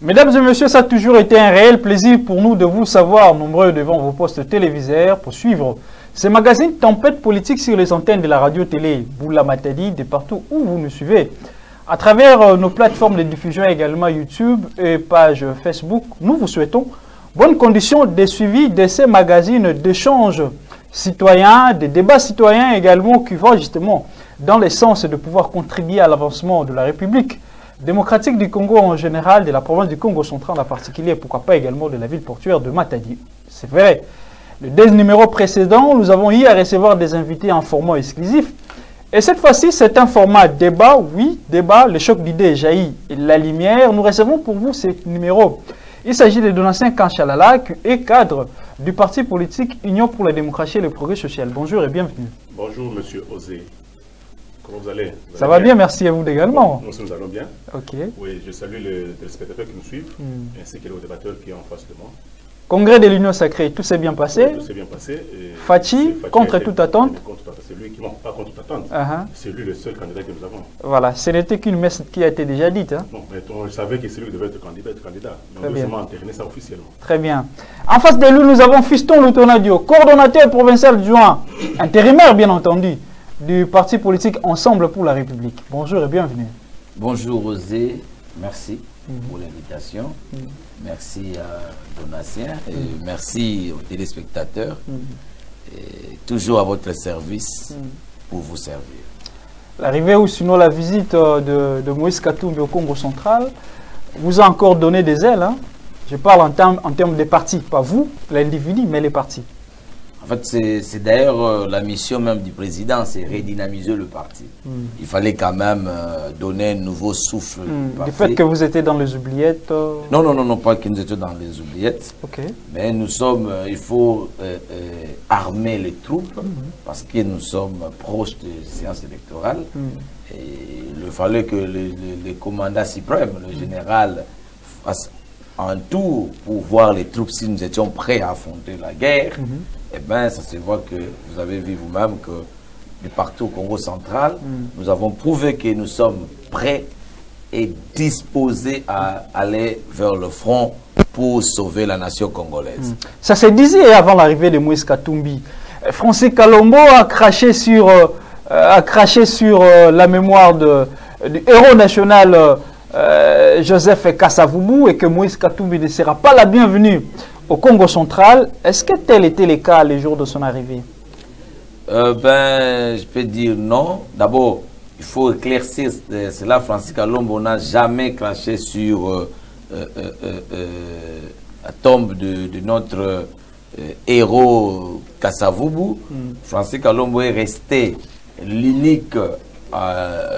Mesdames et messieurs, ça a toujours été un réel plaisir pour nous de vous savoir nombreux devant vos postes téléviseurs pour suivre ces magazines Tempête politique sur les antennes de la radio-télé Boula Matadi, de partout où vous nous suivez. À travers nos plateformes de diffusion également YouTube et page Facebook, nous vous souhaitons bonnes conditions de suivi de ces magazines d'échange citoyens, des débats citoyens également qui vont justement dans le sens de pouvoir contribuer à l'avancement de la République démocratique du Congo en général, de la province du Congo central en particulier, pourquoi pas également de la ville portuaire de Matadi. C'est vrai. Le 10 numéro précédent, nous avons eu à recevoir des invités en format exclusif. Et cette fois-ci, c'est un format débat, oui, débat, le choc d'idées jaillit et la lumière. Nous recevons pour vous ces numéros. Il s'agit de Donatien Kanchalala, qui est cadre du parti politique Union pour la démocratie et le progrès social. Bonjour et bienvenue. Bonjour, monsieur Osé. Comment vous allez? Ça va bien, merci à vous également. Nous allons bien. Ok. Oui, je salue les téléspectateurs qui nous suivent, ainsi que les débatteurs qui sont en face de moi. Congrès de l'Union sacrée, tout s'est bien passé. Tout s'est bien passé. Fachi, contre toute attente. C'est lui qui ne pas contre toute attente. C'est lui le seul candidat que nous avons. Voilà, ce n'était qu'une messe qui a été déjà dite. Hein. Non, mais on savait que c'est lui qui devait être candidat. Mais on doit seulement entériner ça officiellement. Très bien. En face de lui, nous avons Fiston Lutonadio, coordonnateur provincial adjoint, intérimaire bien entendu, du parti politique Ensemble pour la République. Bonjour et bienvenue. Bonjour Osé, merci pour l'invitation. Merci à Donatien et merci aux téléspectateurs. Et toujours à votre service pour vous servir. L'arrivée ou sinon la visite de Moïse Katumbi au Congo central vous a encore donné des ailes. Hein? Je parle en termes des partis, pas vous, l'individu, mais les partis. En fait, c'est d'ailleurs la mission même du président, c'est redynamiser le parti. Il fallait quand même donner un nouveau souffle. Du fait que vous étiez dans les oubliettes Non, pas que nous étions dans les oubliettes. Okay. Mais nous sommes, il faut armer les troupes parce que nous sommes proches des séances électorales. Et il fallait que le commandant suprême, le général, fasse un tour pour voir les troupes si nous étions prêts à affronter la guerre. Eh bien, ça se voit que vous avez vu vous-même que de partout au Congo central, nous avons prouvé que nous sommes prêts et disposés à aller vers le front pour sauver la nation congolaise. Ça se disait avant l'arrivée de Moïse Katumbi. Francis Kalombo a craché sur la mémoire du héros national Joseph Kasavubu et que Moïse Katumbi ne sera pas la bienvenue au Congo central. Est-ce que tel était le cas les jours de son arrivée? Je peux dire non. D'abord, il faut éclaircir cela. Francis Kalombo n'a jamais craché sur la tombe de notre héros Kasavubu. Francis Kalombo est resté l'unique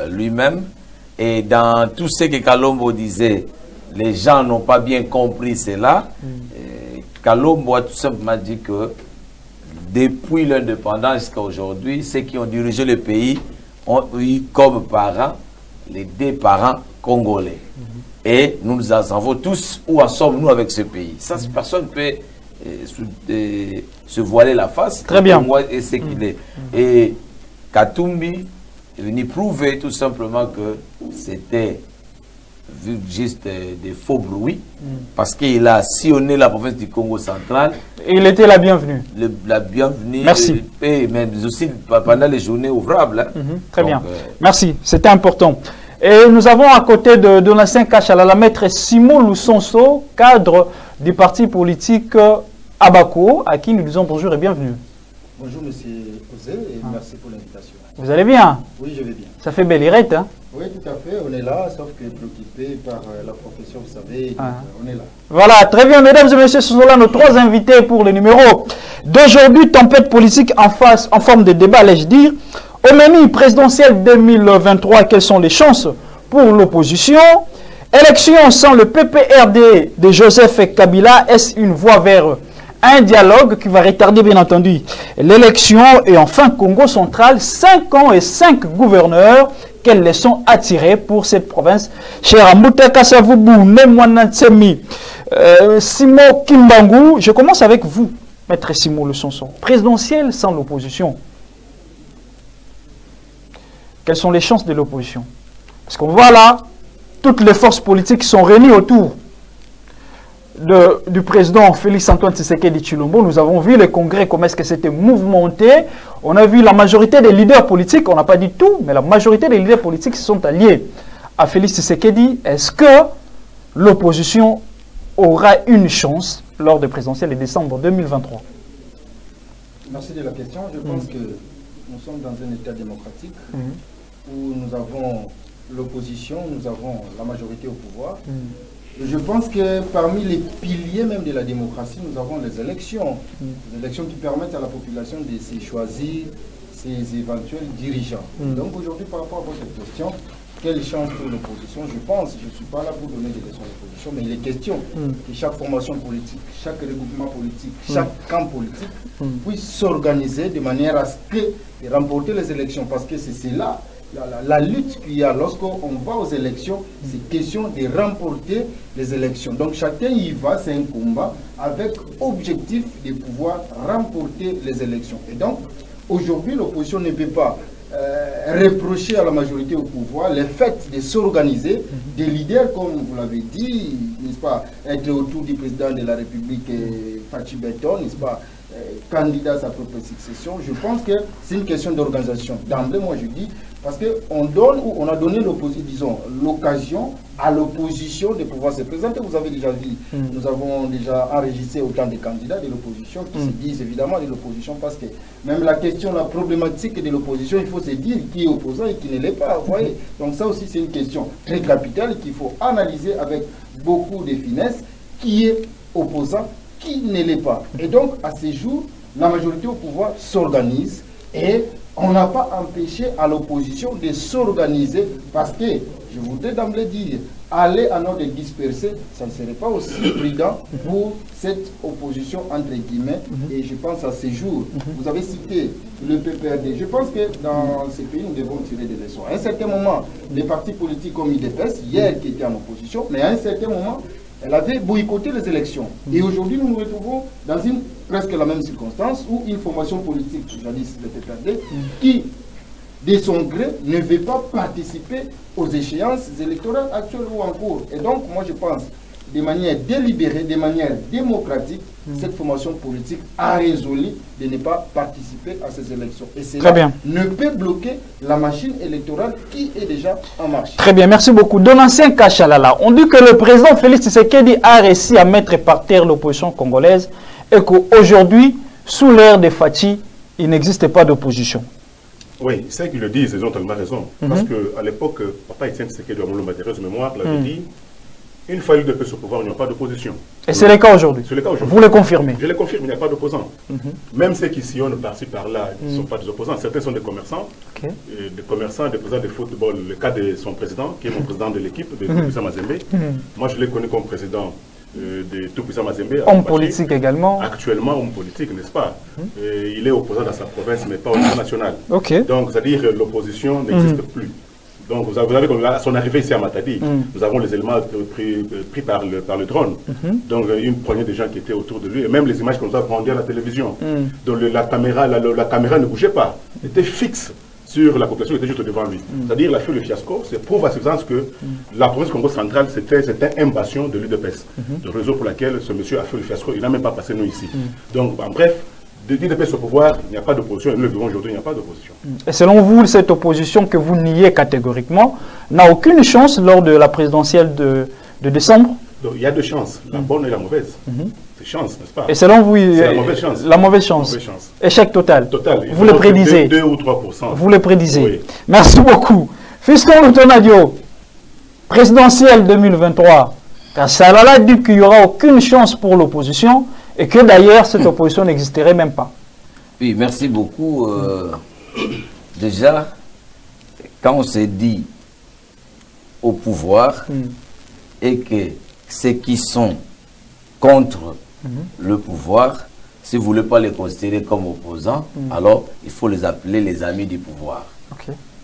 lui-même. Et dans tout ce que Kalombo disait, les gens n'ont pas bien compris cela. Kalombo a tout simplement dit que depuis l'indépendance jusqu'à aujourd'hui, ceux qui ont dirigé le pays ont eu comme parents les deux parents congolais. Et nous nous en savons tous où en sommes-nous avec ce pays. Ça, personne ne peut se voiler la face. Très bien. Moi, et ce qu'il est. Et Katumbi est venu prouver tout simplement que c'était juste des faux bruits, parce qu'il a sillonné la province du Congo central. Et il était la bienvenue. La bienvenue. Merci. Mais aussi pendant les journées ouvrables. Très bien. Merci, c'était important. Et nous avons à côté de Donatien Kanchalala, maître Simon Lusonso, cadre du parti politique Abako, à qui nous disons bonjour et bienvenue. Bonjour monsieur Osé et merci pour l'invitation. Vous allez bien? Oui, je vais bien. Ça fait belle irette, hein? Oui, tout à fait, on est là, sauf que préoccupé par la profession, vous savez, on est là. Voilà, très bien, mesdames et messieurs, ce sont là nos trois invités pour le numéro d'aujourd'hui, tempête politique en forme de débat, allais-je dire. Au menu présidentiel 2023, quelles sont les chances pour l'opposition? Élection sans le PPRD de Joseph Kabila, est-ce une voie vers un dialogue qui va retarder bien entendu l'élection? Et enfin, Congo central, 5 ans et 5 gouverneurs. Quelles leçons à tirer pour cette province? Cher Amouta Kasavubu, Nemwana Tsemi, Simon Kimbangu, je commence avec vous, maître Simon Lusonso. Présidentiel sans l'opposition. Quelles sont les chances de l'opposition? Parce qu'on voit là, toutes les forces politiques sont réunies autour du président Félix Antoine Tshisekedi Tshilombo, nous avons vu le congrès, comment est-ce que c'était mouvementé. On a vu la majorité des leaders politiques, on n'a pas dit tout, mais la majorité des leaders politiques se sont alliés à Félix Tshisekedi. Est-ce que l'opposition aura une chance lors des présidentielles de décembre 2023? Merci de la question. Je pense que nous sommes dans un État démocratique où nous avons l'opposition, nous avons la majorité au pouvoir. Je pense que parmi les piliers même de la démocratie, nous avons les élections. Les élections qui permettent à la population de se choisir ses éventuels dirigeants. Donc aujourd'hui, par rapport à votre question, quelle chance pour l'opposition? Je pense, je ne suis pas là pour donner des leçons d'opposition, mais il est question que chaque formation politique, chaque regroupement politique, chaque camp politique puisse s'organiser de manière à ce que de remporter les élections. Parce que c'est là la lutte qu'il y a lorsqu'on va aux élections, c'est question de remporter les élections. Donc chacun y va, c'est un combat avec objectif de pouvoir remporter les élections. Et donc aujourd'hui, l'opposition ne peut pas reprocher à la majorité au pouvoir le fait de s'organiser, des leaders, comme vous l'avez dit, n'est-ce pas, être autour du président de la République, Fachi Beton, n'est-ce pas, candidat à sa propre succession. Je pense que c'est une question d'organisation. D'emblée, moi je dis, parce qu'on donne, ou on a donné l'occasion à l'opposition de pouvoir se présenter. Vous avez déjà vu, nous avons déjà enregistré autant de candidats de l'opposition qui se disent évidemment de l'opposition, parce que même la question, la problématique de l'opposition, il faut se dire qui est opposant et qui ne l'est pas. Vous voyez. Donc ça aussi c'est une question très capitale qu'il faut analyser avec beaucoup de finesse, qui est opposant, qui ne l'est pas. Et donc à ce jour, la majorité au pouvoir s'organise et on n'a pas empêché à l'opposition de s'organiser, parce que, je voudrais d'emblée dire, aller en ordre dispersé, ça ne serait pas aussi prudent pour cette opposition, entre guillemets, et je pense à ces jours. Vous avez cité le PPRD. Je pense que dans ces pays, nous devons tirer des leçons. À un certain moment, les partis politiques comme IDPS, hier qui était en opposition, mais à un certain moment, elle avait boycotté les élections. Et aujourd'hui, nous nous retrouvons dans presque la même circonstance où une formation politique, jadis le PPRD, qui, de son gré, ne veut pas participer aux échéances électorales actuelles ou en cours. Et donc, moi je pense, de manière délibérée, de manière démocratique, cette formation politique a résolu de ne pas participer à ces élections. Et cela ne peut bloquer la machine électorale qui est déjà en marche. Très bien, merci beaucoup. Dans l'ancien Kachalala, on dit que le président Félix Tshisekedi a réussi à mettre par terre l'opposition congolaise et qu'aujourd'hui, sous l'ère de Fachi, il n'existe pas d'opposition. Oui, c'est qu'ils le disent, ils ont tellement raison. Parce qu'à l'époque, papa Etienne Tshisekedi, à mon matériel de mémoire, l'avait dit, une fois l'UDPS au pouvoir, il n'y a pas d'opposition. Et c'est le cas aujourd'hui. C'est le cas aujourd'hui. Vous le confirmez? Je le confirme, il n'y a pas d'opposants. Même ceux qui sillonnent par-ci, par-là, ils ne sont pas des opposants. Certains sont des commerçants, des présidents de football. Le cas de son président, qui est mon président de l'équipe, de Tout-Puissant Mazembe. Moi, je l'ai connu comme président de Tout-Puissant Mazembe. Homme politique également. Actuellement, homme politique, n'est-ce pas? Il est opposant dans sa province, mais pas au niveau national. Donc, c'est-à-dire que l'opposition n'existe plus. Donc, vous avez à son arrivée ici à Matadi, nous avons les éléments pris par le drone. Donc, une poignée de gens qui étaient autour de lui, et même les images qu'on nous a vendues à la télévision. Donc, la caméra ne bougeait pas, elle était fixe sur la population qui était juste devant lui. C'est-à-dire, il a fait le fiasco, c'est prouve à suffisance que la province Congo centrale, c'était un bastion de l'UDPS. Le réseau pour lequel ce monsieur a fait le fiasco, il n'a même pas passé nous ici. Donc, en bref, de l'UDPS au pouvoir, il n'y a pas d'opposition, et nous le vivons aujourd'hui, il n'y a pas d'opposition. Et selon vous, cette opposition que vous niez catégoriquement n'a aucune chance lors de la présidentielle de décembre? Donc, il y a deux chances, la bonne et la mauvaise. C'est chance, n'est-ce pas? Et selon vous, c'est la mauvaise chance. La mauvaise chance. Échec total. Vous le prédisez? 2 ou 3%. Vous le prédisez? Oui. Merci beaucoup. Fiston Lutonadio, présidentielle 2023, car Salala dit qu'il n'y aura aucune chance pour l'opposition, et que d'ailleurs cette opposition n'existerait même pas. Oui, merci beaucoup. Déjà, quand on s'est dit au pouvoir et que ceux qui sont contre le pouvoir, si vous ne voulez pas les considérer comme opposants, alors il faut les appeler les amis du pouvoir.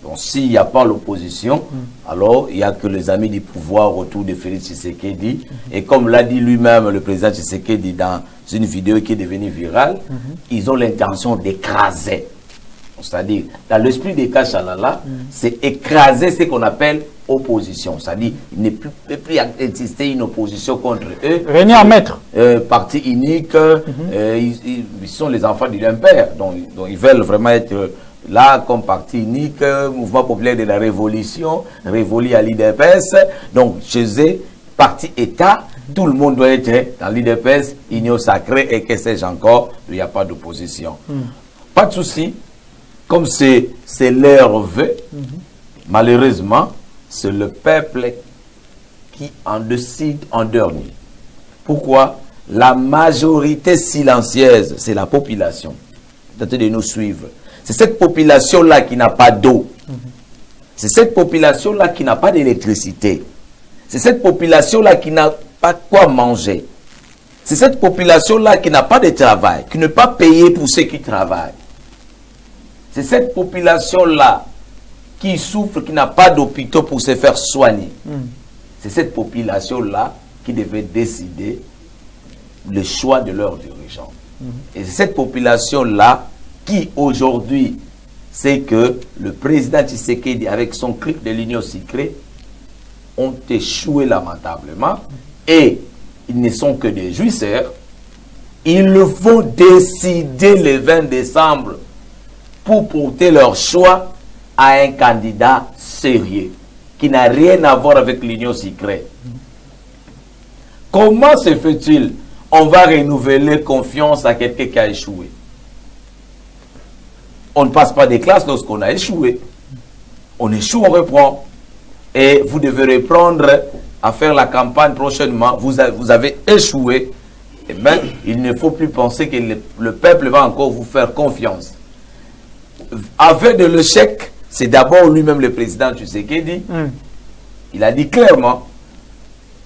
Donc s'il n'y a pas l'opposition, alors il n'y a que les amis du pouvoir autour de Félix Tshisekedi. Et comme l'a dit lui-même le président Tshisekedi dans une vidéo qui est devenue virale, ils ont l'intention d'écraser. C'est-à-dire, dans l'esprit des Kachalala, c'est écraser ce qu'on appelle opposition. C'est-à-dire qu'il ne peut plus exister une opposition contre eux. Réunis en maître. Parti unique, ils sont les enfants du même père. Donc ils veulent vraiment être là comme parti unique, mouvement populaire de la révolution, révolu à l'IDPS. Donc chez eux, parti État, tout le monde doit être dans l'IDPS, union sacrée et que sais-je encore, il n'y a pas d'opposition. Pas de souci, comme c'est leur vœu, malheureusement, c'est le peuple qui en décide en dernier. Pourquoi? La majorité silencieuse, c'est la population. Tentez de nous suivre. C'est cette population-là qui n'a pas d'eau. C'est cette population-là qui n'a pas d'électricité. C'est cette population-là qui n'a pas quoi manger. C'est cette population-là qui n'a pas de travail, qui n'est pas payée pour ceux qui travaillent. C'est cette population-là qui souffre, qui n'a pas d'hôpitaux pour se faire soigner. C'est cette population-là qui devait décider le choix de leurs dirigeants. Et c'est cette population-là qui, aujourd'hui, sait que le président Tshisekedi, avec son clic de l'Union sacrée, ont échoué lamentablement. Et ils ne sont que des jouisseurs. Ils vont décider le 20 décembre pour porter leur choix à un candidat sérieux, qui n'a rien à voir avec l'Union sacrée. Comment se fait-il? On va renouveler confiance à quelqu'un qui a échoué. On ne passe pas des classes lorsqu'on a échoué. On échoue, on reprend. Et vous devez reprendre à faire la campagne prochainement. Vous avez échoué. Eh bien, il ne faut plus penser que le peuple va encore vous faire confiance. Avec de l'échec, c'est d'abord lui-même le président Tshisekedi. Il a dit clairement,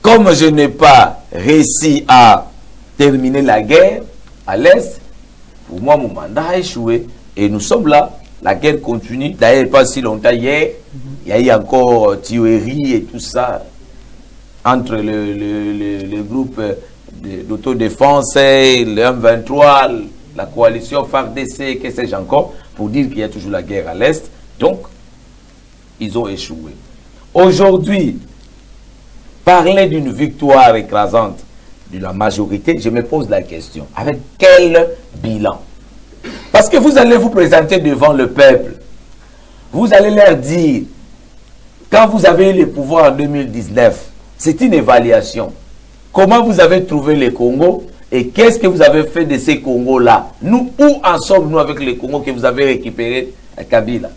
comme je n'ai pas réussi à terminer la guerre à l'Est, pour moi, mon mandat a échoué. Et nous sommes là. La guerre continue. D'ailleurs, pas si longtemps hier, il y a eu encore tuerie et tout ça entre le groupe d'autodéfense et le M23, la coalition FARDC, que sais-je encore, pour dire qu'il y a toujours la guerre à l'Est. Donc, ils ont échoué. Aujourd'hui, parler d'une victoire écrasante de la majorité, je me pose la question. Avec quel bilan? Parce que vous allez vous présenter devant le peuple. Vous allez leur dire, quand vous avez eu le pouvoir en 2019, c'est une évaluation. Comment vous avez trouvé les Congos et qu'est-ce que vous avez fait de ces Congos-là? Nous, où en sommes-nous avec les Congos que vous avez récupérés à Kabila?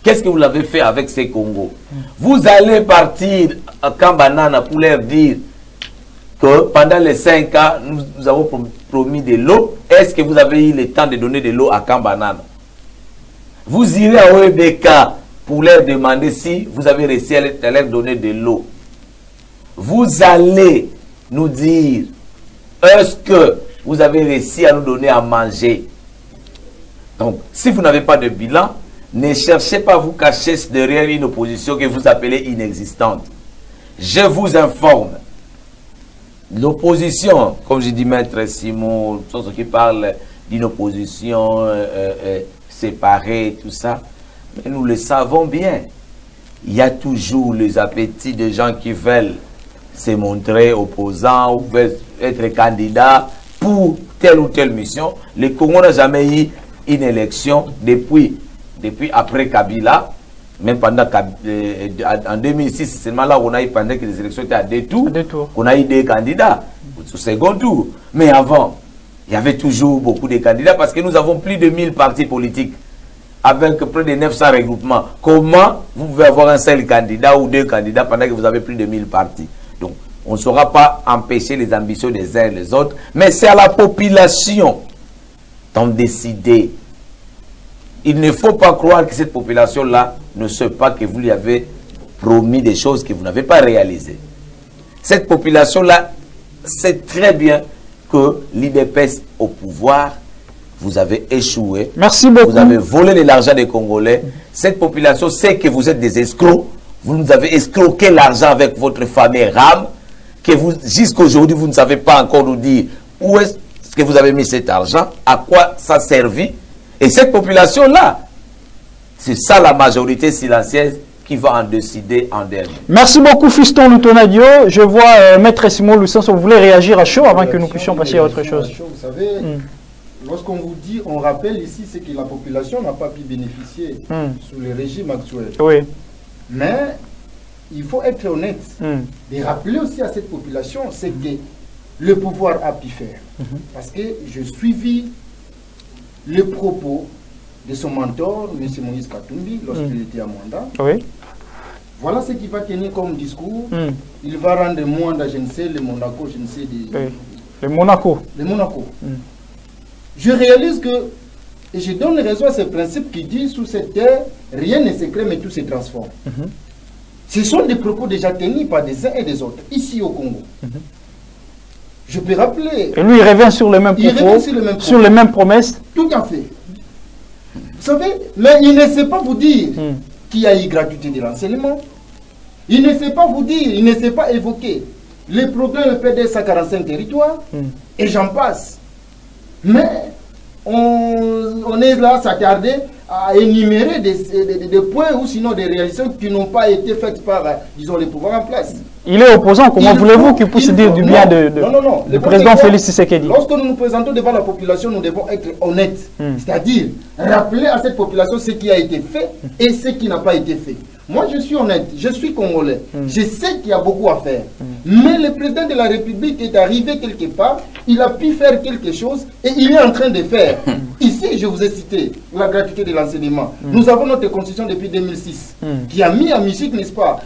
Qu'est-ce que vous avez fait avec ces Congos? Vous allez partir à Kambanana pour leur dire que pendant les 5 ans, nous avons promis de l'eau. Est-ce que vous avez eu le temps de donner de l'eau à Kambanana? Vous irez à OEBK pour leur demander si vous avez réussi à leur donner de l'eau. Vous allez nous dire, est-ce que vous avez réussi à nous donner à manger? Donc, si vous n'avez pas de bilan, ne cherchez pas à vous cacher derrière une opposition que vous appelez inexistante. Je vous informe. L'opposition, comme j'ai dit Maître Simon, ceux qui parlent d'une opposition séparée, tout ça, mais nous le savons bien. Il y a toujours les appétits des gens qui veulent se montrer opposants ou veulent être candidats pour telle ou telle mission. Le Congo n'a jamais eu une élection depuis après Kabila. Même pendant en 2006, c'est seulement là où on a eu, pendant que les élections étaient à 2 tours, qu'on a eu des candidats au second tour. Mais avant, il y avait toujours beaucoup de candidats parce que nous avons plus de 1000 partis politiques avec près de 900 regroupements. Comment vous pouvez avoir un seul candidat ou 2 candidats pendant que vous avez plus de 1000 partis? Donc, on ne saura pas empêcher les ambitions des uns et des autres, mais c'est à la population d'en décider. Il ne faut pas croire que cette population-là ne sait pas que vous lui avez promis des choses que vous n'avez pas réalisées. Cette population-là sait très bien que l'IDPS au pouvoir, vous avez échoué. Merci beaucoup. Vous avez volé de l'argent des Congolais. Cette population sait que vous êtes des escrocs. Vous nous avez escroqué l'argent avec votre famille RAM, que vous, jusqu'à aujourd'hui, vous ne savez pas encore nous dire où est-ce que vous avez mis cet argent, à quoi ça servit. Et cette population-là, c'est ça la majorité silencieuse qui va en décider en dernier. Merci beaucoup, Fiston Lutonadio. Je vois Maître Simon Lucenso, vous voulez réagir à chaud avant que nous puissions passer à autre chose. Vous savez, lorsqu'on vous dit, on rappelle ici, c'est que la population n'a pas pu bénéficier sous le régime actuel. Oui. Mais il faut être honnête et rappeler aussi à cette population ce que le pouvoir a pu faire. Parce que je suivis les propos de son mentor, M. Moïse Katumbi, lorsqu'il était à Mwanda. Oui. Voilà ce qu'il va tenir comme discours. Il va rendre Mwanda, je ne sais, le Monaco, je ne sais... Le Monaco. Le Monaco. Je réalise que, et je donne raison à ce principe qui dit, sous cette terre, rien n'est secret, mais tout se transforme. Ce sont des propos déjà tenus par des uns et des autres, ici au Congo. Je peux rappeler... Et lui, il revient sur les mêmes propos, sur les mêmes promesses. Tout à fait. Vous savez, mais il ne sait pas vous dire qu'il y a eu gratuité de l'enseignement. Il ne sait pas vous dire, il ne sait pas évoquer les programmes PDS à 45 territoires, et j'en passe. Mais on est là s'attarder à énumérer des points ou sinon des réalisations qui n'ont pas été faites par, disons, les pouvoirs en place. Il est opposant, comment voulez-vous qu'il puisse dire du bien du président Félix Tshisekedi? Lorsque nous nous présentons devant la population, nous devons être honnêtes. C'est-à-dire rappeler à cette population ce qui a été fait et ce qui n'a pas été fait. Moi, je suis honnête, je suis congolais. Je sais qu'il y a beaucoup à faire. Mais le président de la République est arrivé quelque part, il a pu faire quelque chose et il est en train de faire. Ici, je vous ai cité la gratuité de l'enseignement. Nous avons notre constitution depuis 2006 qui a mis en musique, n'est-ce pas,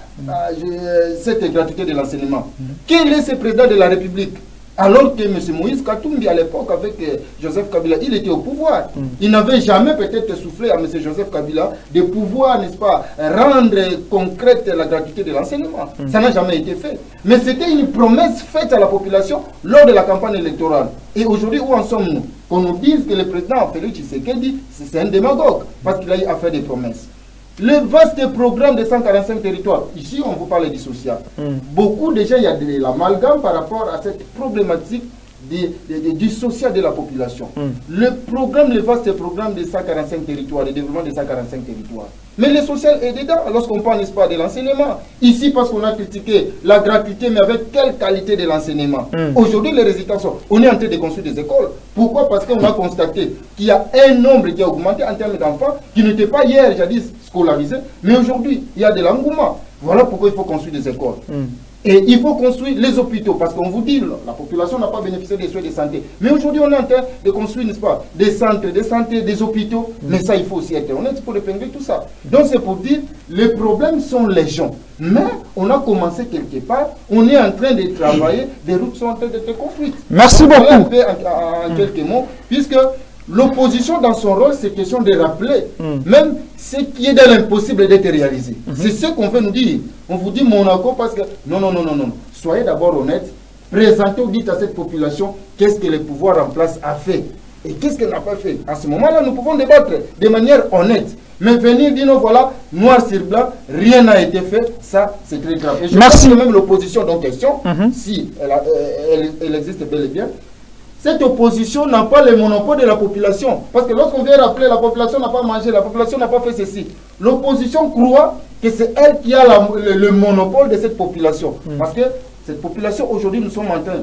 cette gratuité de l'enseignement. Quel est ce président de la République? Alors que M. Moïse Katumbi, à l'époque, avec Joseph Kabila, il était au pouvoir. Il n'avait jamais peut-être soufflé à M. Joseph Kabila de pouvoir, n'est-ce pas, rendre concrète la gratuité de l'enseignement. Ça n'a jamais été fait. Mais c'était une promesse faite à la population lors de la campagne électorale. Et aujourd'hui, où en sommes-nous? Qu'on nous dise que le président Félix Tshisekedi, c'est un démagogue, parce qu'il a eu à faire des promesses. Le vaste programme de 145 territoires, ici on vous parle du social. Beaucoup de gens, il y a de l'amalgame par rapport à cette problématique du social de la population. Le programme, le vaste programme de 145 territoires, le développement de 145 territoires. Mais le social est dedans lorsqu'on parle, n'est-ce pas, de l'enseignement. Ici, parce qu'on a critiqué la gratuité, mais avec quelle qualité de l'enseignement? Aujourd'hui, les résultats sont... On est en train de construire des écoles. Pourquoi? Parce qu'on a constaté qu'il y a un nombre qui a augmenté en termes d'enfants qui n'étaient pas hier, jadis, scolarisés, mais aujourd'hui, il y a de l'engouement. Voilà pourquoi il faut construire des écoles. Et il faut construire les hôpitaux, parce qu'on vous dit, la population n'a pas bénéficié des soins de santé. Mais aujourd'hui, on est en train de construire, n'est-ce pas, des centres de santé, des hôpitaux. Mais ça, il faut aussi être honnête pour épingler tout ça. Donc, c'est pour dire, les problèmes sont légion. Mais on a commencé quelque part, on est en train de travailler, des routes sont en train d'être construites. Merci beaucoup. En quelques mots, puisque l'opposition, dans son rôle, c'est question de rappeler même ce qui est dans l'impossible d'être réalisé. C'est ce qu'on veut nous dire. On vous dit Monaco parce que... Non. Soyez d'abord honnête. Présentez ou dites à cette population qu'est-ce que le pouvoir en place a fait. Et qu'est-ce qu'elle n'a pas fait. À ce moment-là, nous pouvons débattre de manière honnête. Mais venir dire, non, voilà, noir sur blanc, rien n'a été fait, ça, c'est très grave. Et je pense que même l'opposition, donc question, si elle existe bel et bien, cette opposition n'a pas le monopole de la population. Parce que lorsqu'on vient rappeler, la population n'a pas mangé, la population n'a pas fait ceci. L'opposition croit que c'est elle qui a le monopole de cette population. Parce que cette population, aujourd'hui, nous sommes en train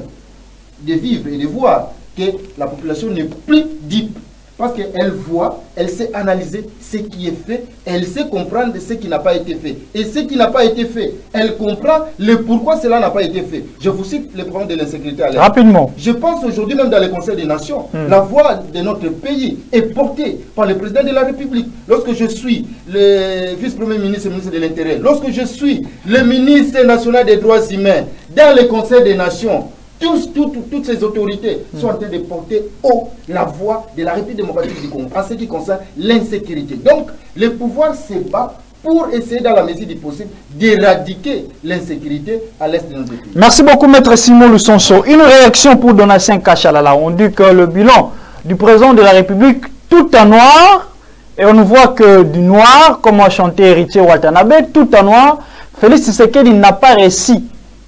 de vivre et de voir que la population n'est plus dupe. Parce qu'elle voit, elle sait analyser ce qui est fait, elle sait comprendre ce qui n'a pas été fait. Et ce qui n'a pas été fait, elle comprend le pourquoi cela n'a pas été fait. Je vous cite le problème de l'insécurité à l'air. Rapidement. Je pense aujourd'hui même dans le Conseil des Nations, la voix de notre pays est portée par le président de la République. Lorsque je suis le vice-premier ministre et ministre de l'Intérieur, lorsque je suis le ministre national des droits humains dans le Conseil des Nations, toutes ces autorités sont en train de porter haut la voix de la République démocratique du Congo en ce qui concerne l'insécurité. Donc, le pouvoir se bat pour essayer, dans la mesure du possible, d'éradiquer l'insécurité à l'est de notre pays. Merci beaucoup, Maître Simon Lucenso. Une réaction pour Donatien Kachalala. On dit que le bilan du président de la République, tout en noir, et on voit que du noir, comme a chanté Héritier Watanabe, tout en noir, Félix Tshisekedi n'a pas réussi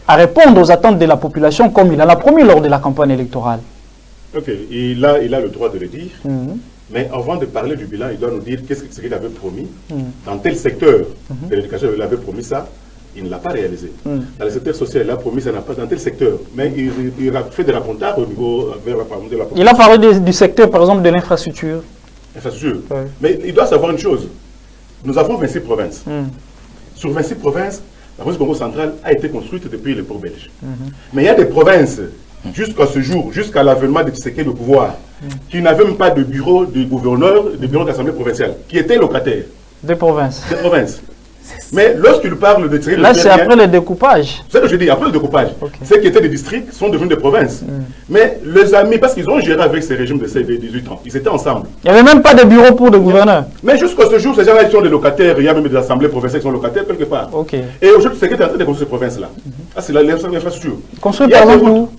à répondre aux attentes de la population comme il en a promis lors de la campagne électorale. Ok, il a le droit de le dire. Mais avant de parler du bilan, il doit nous dire ce qu'il avait promis. Dans tel secteur de l'éducation, il avait promis ça, il ne l'a pas réalisé. Dans le secteur social, il a promis ça n'a pas dans tel secteur. Mais il a fait des racontages au niveau de la population. Il a parlé du secteur, par exemple, de l'infrastructure. Infrastructure. Mais il doit savoir une chose. Nous avons 26 provinces. Sur 26 provinces, la province Congo centrale a été construite depuis l'époque belge. Mais il y a des provinces, jusqu'à ce jour, jusqu'à l'avènement de Tshisekedi au pouvoir, qui n'avaient même pas de bureau de gouverneur, de bureau d'assemblée provinciale, qui étaient locataires. Des provinces. Des provinces. Mais lorsqu'il parle de Tshisekedi... Là, c'est après le découpage. C'est ce que je dis, après le découpage. Ceux qui étaient des districts sont devenus des provinces. Mais les amis, parce qu'ils ont géré avec ces régimes de 18 ans, ils étaient ensemble. Il n'y avait même pas de bureau pour le gouverneur. Mais jusqu'à ce jour, ces gens-là, ils sont des locataires. Il y a même des assemblées provinciales qui sont locataires quelque part. Et aujourd'hui, Tshisekedi est en train de construire ces provinces-là. Ah, c'est l'infrastructure. Construire par exemple où?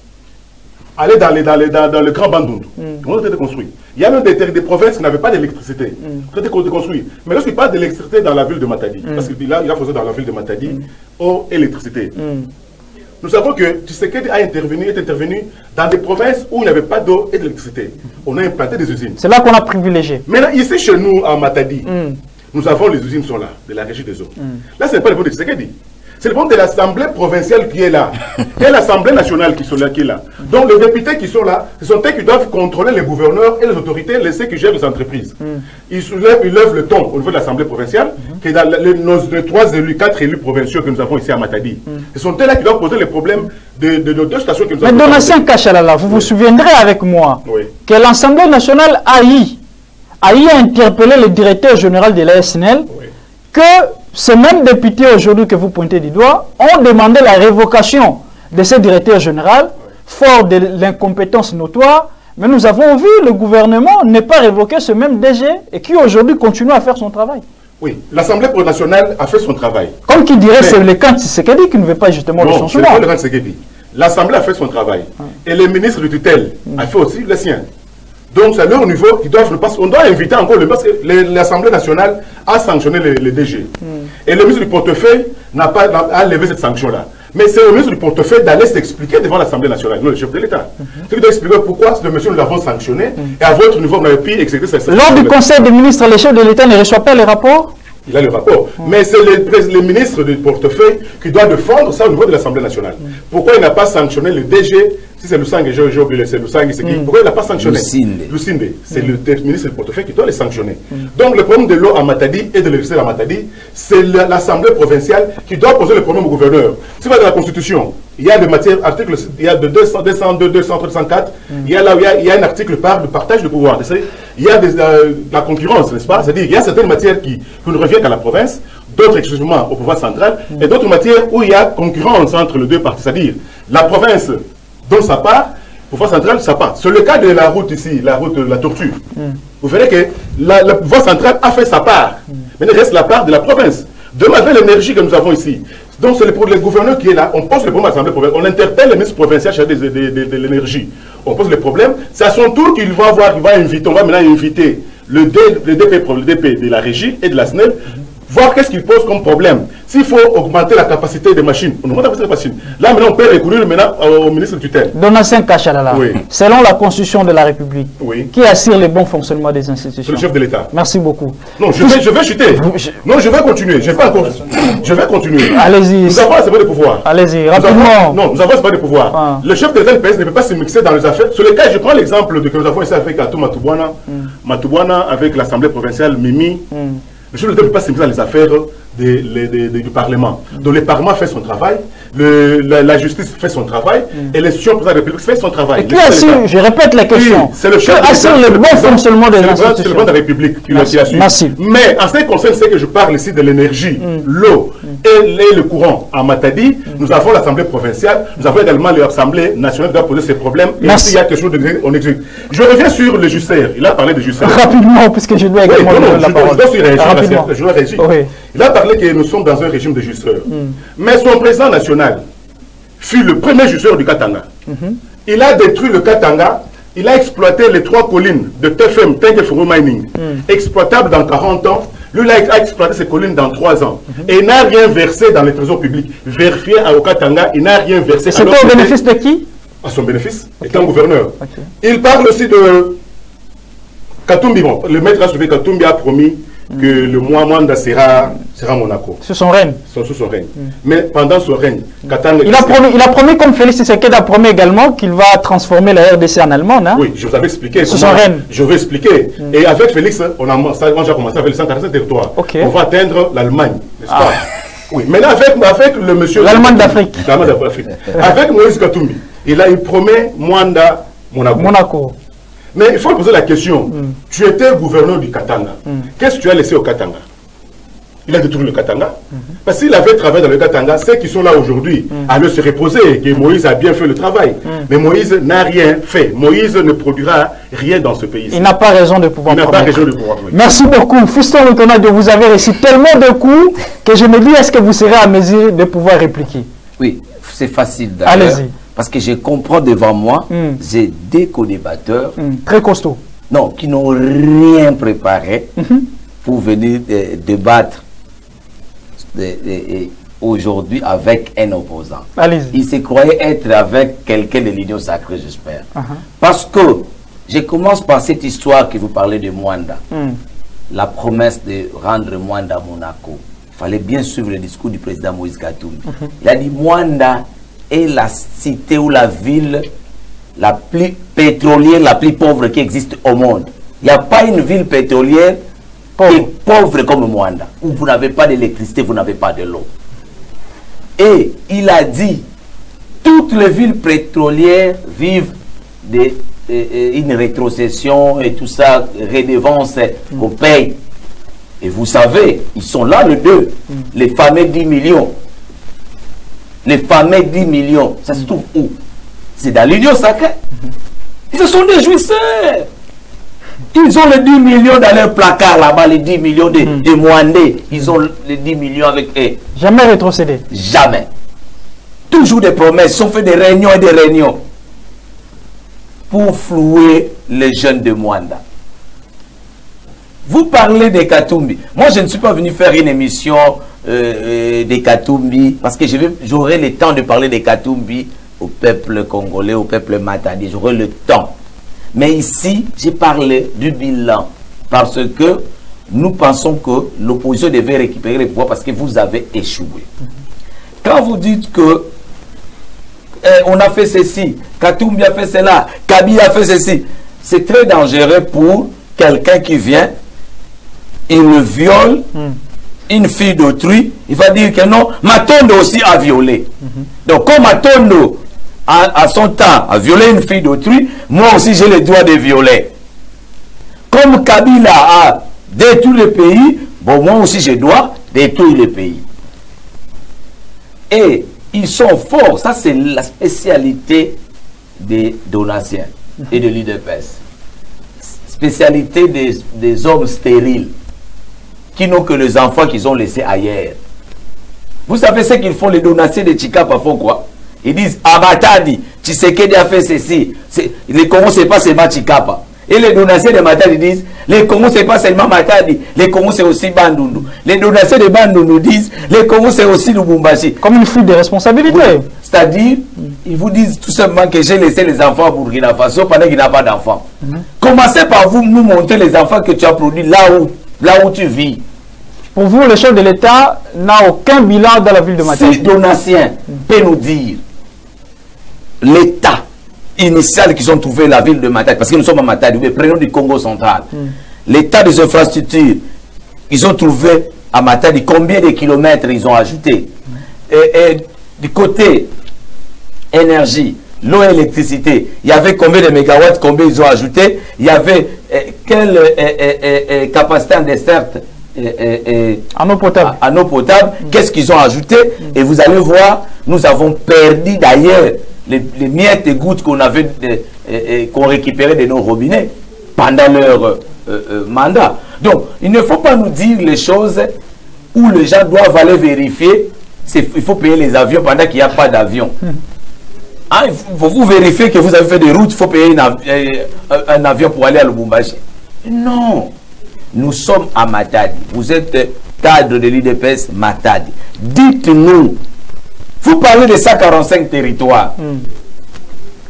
Aller dans le Grand Bandundu. On a été construit. Il y a même des provinces qui n'avaient pas d'électricité. On a été construit. Mais lorsqu'il parle d'électricité dans la ville de Matadi, parce qu'il a fait dans la ville de Matadi, eau, électricité. Nous savons que Tshisekedi est intervenu dans des provinces où il n'y avait pas d'eau et d'électricité. On a implanté des usines. C'est là qu'on a privilégié. Maintenant, ici chez nous, à Matadi, nous avons les usines sont là, de la régie des eaux. Là, ce n'est pas le point de Tshisekedi. C'est le point de l'Assemblée provinciale qui est là. Et l'Assemblée nationale qui est là. Donc les députés qui sont là, ce sont eux qui doivent contrôler les gouverneurs et les autorités, ceux qui gèrent les entreprises. Ils lèvent le ton au niveau de l'Assemblée provinciale, qui est dans nos 4 élus provinciaux que nous avons ici à Matadi. Ce sont eux là qui doivent poser les problèmes de nos 2 stations que nous avons. Mais Donatien Kachalala, vous vous souviendrez avec moi que l'Assemblée nationale a interpellé le directeur général de la SNL que ces mêmes députés aujourd'hui que vous pointez du doigt ont demandé la révocation de ce directeur général, fort de l'incompétence notoire, mais nous avons vu le gouvernement ne pas révoquer ce même DG et qui aujourd'hui continue à faire son travail. Oui, l'Assemblée nationale a fait son travail. Comme qui dirait, c'est le camp Tshisekedi qui ne veut pas justement le changement. Non, c'est le camp Tshisekedi. L'Assemblée a fait son travail. Et le ministre de tutelle a fait aussi le sien. Donc c'est à leur niveau qu'ils doivent le passer. On doit inviter encore parce que l'Assemblée nationale a sanctionné les DG. Et le ministre du portefeuille a levé cette sanction-là. Mais c'est au ministre du portefeuille d'aller s'expliquer devant l'Assemblée nationale, non le chef de l'État. C'est qui doit expliquer pourquoi ce monsieur nous l'avons sanctionné et à votre niveau vous n'avez pu exécuter cette sanction. Lors du Conseil des ministres, le chef de l'État ne reçoit pas les rapports? Il a le rapport. Mais c'est le ministre du portefeuille qui doit défendre ça au niveau de l'Assemblée nationale. Pourquoi il n'a pas sanctionné le DG? Si c'est Lusanga, j'ai oublié, c'est Lusanga, c'est qui? Pourquoi il n'a pas sanctionné? Lusinde. C'est le ministre du portefeuille qui doit les sanctionner. Donc le problème de l'eau à Matadi et de l'électricité à Matadi, c'est l'Assemblée provinciale qui doit poser le problème au gouverneur. Si vous allez dans la Constitution, il y a des matières, articles, il y a de 202, 203, 204, il y a là où il y a un article par le partage de pouvoir. Il y a la concurrence, n'est-ce pas? C'est-à-dire qu'il y a certaines matières qui ne reviennent qu'à la province, d'autres exclusivement au pouvoir central, et d'autres matières où il y a concurrence entre les deux parties. C'est-à-dire la province donne sa part, le pouvoir central sa part. C'est le cas de la route ici, la route de la tortue. Vous verrez que le pouvoir central a fait sa part, mais il reste la part de la province. Demain, avec l'énergie que nous avons ici, donc c'est le gouverneur qui est là, on pose le problème à l'Assemblée provinciale, on interpelle le ministre provincial chargé de l'énergie, on pose le problème, c'est à son tour qu'il va voir, on va maintenant inviter le DP de la régie et de la SNEL, voir qu'est-ce qu'il pose comme problème. S'il faut augmenter la capacité des machines, on augmente la capacité des machines. Là, maintenant, on peut recourir au ministre de tutelle. Donatien Kachalala, selon la Constitution de la République, qui assure le bon fonctionnement des institutions? C'est le chef de l'État. Merci beaucoup. Non, je vais chuter. Non, je vais continuer. Je vais continuer. Allez-y. Nous avons assez de pouvoir. Allez-y, rapidement. Non, nous avons assez de pouvoir. Le chef de l'État ne peut pas se mixer dans les affaires. Sur le cas, je prends l'exemple que nous avons ici avec Atou Matubwana. Matubwana avec l'Assemblée provinciale, Mimi. Le chef de l'État ne peut pas se mixer dans les affaires du Parlement. Donc le Parlement fait son travail, la justice fait son travail, et l'institution présidente de la République fait son travail. Et qui assure, je répète la question, c'est le chef qui assure le bon fonctionnement des institutions? C'est le président de la République qui l'assure. Merci. Mais en ce qui concerne ce que je parle ici de l'énergie, l'eau et le courant à Matadi, nous avons l'Assemblée provinciale, nous avons également l'Assemblée nationale qui doit poser ses problèmes. Et s'il y a quelque chose on exécute. Je reviens sur le Jusser. Il a parlé de Jusser. Rapidement, puisque je dois également donner la parole. Je dois réagir. Il a parlé que nous sommes dans un régime de justeurs. Mais son président national fut le premier justeur du Katanga. Il a détruit le Katanga, il a exploité les 3 collines de TFM, Tenke Furu Mining, exploitables dans 40 ans. Lui, il a exploité ces collines dans 3 ans. Et il n'a rien versé dans les trésors publics. Vérifié au Katanga, il n'a rien versé. C'était au bénéfice de qui? À son bénéfice, étant gouverneur. Il parle aussi de Katumbi, bon, le maître a soulevé Katumbi a promis que le Mwanda sera Monaco. Sous son règne. Sous son règne. Mais pendant son règne, Katanga... Il a promis, comme Félix Tshisekedi a promis également, qu'il va transformer la RDC en allemande. Hein? Oui, je vous avais expliqué. Sous son règne. Je vais expliquer. Et avec Félix, on a commencé avec les 145 territoires. Okay. On va atteindre l'Allemagne, n'est-ce pas? Oui, maintenant avec le monsieur... L'Allemagne d'Afrique. L'Allemagne d'Afrique. Avec Moïse Katumbi, il promet Mwanda Monaco. Mais il faut poser la question. Tu étais gouverneur du Katanga. Qu'est-ce que tu as laissé au Katanga? Il a détruit le Katanga. Parce qu'il avait travaillé dans le Katanga, ceux qui sont là aujourd'hui allaient se reposer, que Moïse a bien fait le travail. Mais Moïse n'a rien fait. Moïse ne produira rien dans ce pays. Il n'a pas raison de pouvoir promettre. Merci beaucoup. Fiston Lutonado, vous avez réussi tellement de coups que je me dis, est-ce que vous serez à mesure de pouvoir répliquer? Oui, c'est facile d'ailleurs. Allez-y. Parce que je comprends devant moi, j'ai des co-débatteurs. Très costauds. Non, qui n'ont rien préparé pour venir débattre aujourd'hui avec un opposant. Il se croyait être avec quelqu'un de l'Union sacrée, j'espère. Parce que je commence par cette histoire que vous parlez de Mwanda. La promesse de rendre Mwanda à Monaco. Il fallait bien suivre le discours du président Moïse Katumbi. Il a dit Mwanda est la cité ou la ville la plus pétrolière, la plus pauvre qui existe au monde. Il n'y a pas une ville pétrolière qui est pauvre comme Mwanda, où vous n'avez pas d'électricité, vous n'avez pas de l'eau. Et il a dit, toutes les villes pétrolières vivent une rétrocession et tout ça, redevance qu'on paye. Et vous savez, ils sont là le 2, les fameux 10 millions. Les fameux 10 millions, ça se trouve où? C'est dans l'Union sacrée. Ils sont des jouisseurs. Ils ont les 10 millions dans leur placard là-bas, les 10 millions de Mwandais. Ils ont les 10 millions avec eux. Jamais rétrocédé. Jamais. Toujours des promesses. Ils ont fait des réunions et des réunions pour flouer les jeunes de Mwanda. Vous parlez des Katumbi. Moi, je ne suis pas venu faire une émission des Katumbi parce que j'aurai le temps de parler des Katumbi au peuple congolais, au peuple matadi. J'aurai le temps. Mais ici, j'ai parlé du bilan parce que nous pensons que l'opposition devait récupérer le pouvoir parce que vous avez échoué. Quand vous dites que on a fait ceci, Katumbi a fait cela, Kabila a fait ceci, c'est très dangereux pour quelqu'un qui vient, il le viole, une fille d'autrui, il va dire que non, Matondo aussi a violé. Donc comme Matondo à son temps a violé une fille d'autrui, moi aussi j'ai le droit de violer. Comme Kabila a détruit le pays, bon, moi aussi je dois détruire le pays. Et ils sont forts, ça c'est la spécialité des Donatiens et de l'UDPS. Spécialité des hommes stériles qui n'ont que les enfants qu'ils ont laissés ailleurs. Vous savez ce qu'ils font, les Donatiens de Tshikapa font quoi? Ils disent Amatadi, Tshisekedi a fait ceci. Les Congos, c'est pas seulement Tshikapa. Et les Donatiens de Matadi disent les Congos, c'est pas seulement Matadi, les Congos, c'est aussi Bandundu. Les Donatiens de Bandundu disent les Congos, c'est aussi Lubumbashi. Comme une fuite de responsabilité. Oui. C'est-à-dire, ils vous disent tout simplement que j'ai laissé les enfants à Burkina Faso pendant qu'il n'y a pas d'enfants. Commencez par vous nous montrer les enfants que tu as produits là où tu vis. Pour vous, le chef de l'État n'a aucun bilan dans la ville de Matadi. Si Donatien peut nous dire l'état initial qu'ils ont trouvé la ville de Matadi, parce que nous sommes à Matadi, prenons du Congo central, l'état des infrastructures ils ont trouvé à Matadi, combien de kilomètres ils ont ajouté, et du côté énergie, l'eau et l'électricité, il y avait combien de mégawatts, combien ils ont ajouté, il y avait quelle capacité en desserte en eau potable. En eau potable, qu'est-ce qu'ils ont ajouté? Et vous allez voir, nous avons perdu d'ailleurs les miettes et gouttes qu'on avait qu'on récupérait de nos robinets pendant leur mandat. Donc, il ne faut pas nous dire les choses où les gens doivent aller vérifier. Il faut payer les avions pendant qu'il n'y a pas d'avion. Hein, il faut vous vérifier que vous avez fait des routes, il faut payer un avion pour aller à Lubumbashi. Non. Nous sommes à Matadi. Vous êtes cadre de l'UDPS Matadi. Dites-nous. Vous parlez de 145 territoires.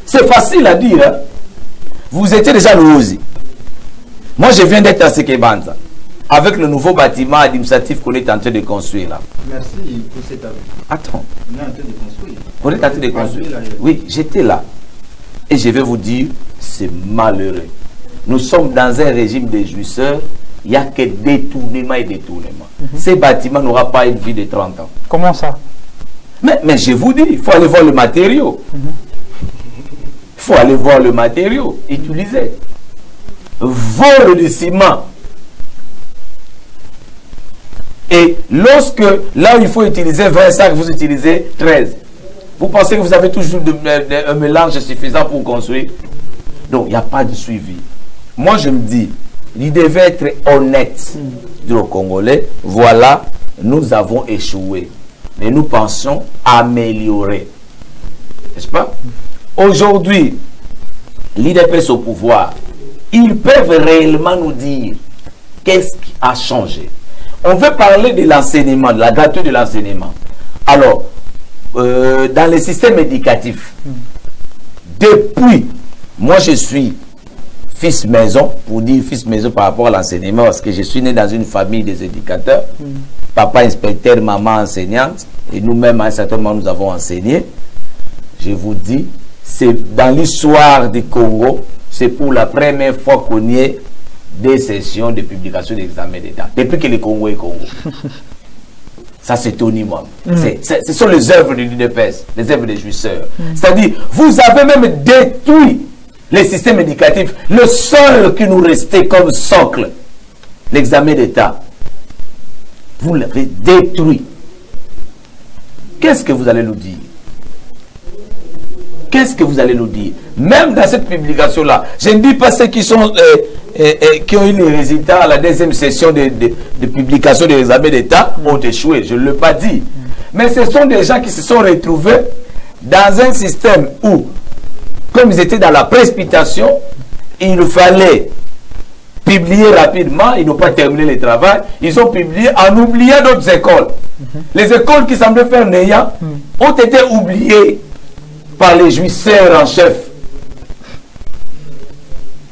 C'est facile à dire. Hein? Vous étiez déjà le Ozi. Moi, je viens d'être à Sekebanza, avec le nouveau bâtiment administratif qu'on est en train de construire là. Merci pour cet avis. Attends. On est en train de construire. On est en train de construire. Oui, j'étais là. Et je vais vous dire, c'est malheureux. Nous sommes dans un régime de jouisseurs. Il n'y a que détournement et détournement. Ces bâtiments n'auront pas une vie de 30 ans. Comment ça? Mais je vous dis, il faut aller voir le matériau. Il faut aller voir le matériau utilisé. Vol du ciment. Et lorsque, là où il faut utiliser 20 sacs, vous utilisez 13. Vous pensez que vous avez toujours un mélange suffisant pour construire? Donc, il n'y a pas de suivi. Moi, je me dis, il devait être honnête, dire aux Congolais, voilà, nous avons échoué. Mais nous pensons améliorer. N'est-ce pas? Aujourd'hui, l'IDPS au pouvoir, ils peuvent réellement nous dire qu'est-ce qui a changé. On veut parler de l'enseignement, de la gratuité de l'enseignement. Alors, dans le système éducatif, depuis, moi je suis fils maison, pour dire fils maison par rapport à l'enseignement, parce que je suis né dans une famille des éducateurs, papa inspecteur, maman enseignante, et nous-mêmes à un certain moment nous avons enseigné. Je vous dis, c'est dans l'histoire du Congo, c'est pour la première fois qu'on y ait des sessions de publication d'examen d'État, depuis que le Congo est Congo. Ça, c'est au minimum. Ce sont les œuvres de l'UDPS, les œuvres des jouisseurs. C'est-à-dire, vous avez même détruit le système éducatif, le seul qui nous restait comme socle, l'examen d'État. Vous l'avez détruit. Qu'est-ce que vous allez nous dire? Qu'est-ce que vous allez nous dire? Même dans cette publication-là, je ne dis pas ceux qui sont qui ont eu les résultats à la deuxième session de publication des examens d'État ont échoué. Je ne l'ai pas dit. Mais ce sont des gens qui se sont retrouvés dans un système où, comme ils étaient dans la précipitation, il fallait publier rapidement. Ils n'ont pas terminé le travail. Ils ont publié en oubliant d'autres écoles. Les écoles qui semblaient faire néant ont été oubliées par les jouisseurs en chef.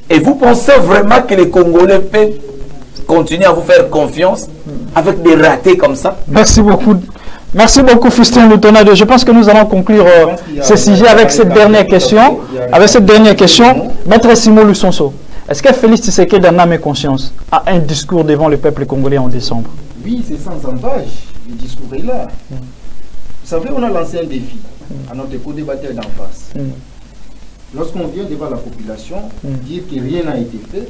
Et vous pensez vraiment que les Congolais peuvent continuer à vous faire confiance avec des ratés comme ça? Merci beaucoup. Merci beaucoup, Fiston Lutonado. Je pense que nous allons conclure ce sujet avec cette dernière question. Maître Simon Lusonso, est-ce que Félix Tshisekedi en âme et conscience a un discours devant le peuple congolais en décembre? Oui, c'est sans embâche. Le discours est là. Vous savez, on a lancé un défi à notre co-débatteur d'en face. Lorsqu'on vient devant la population, dire que rien n'a été fait,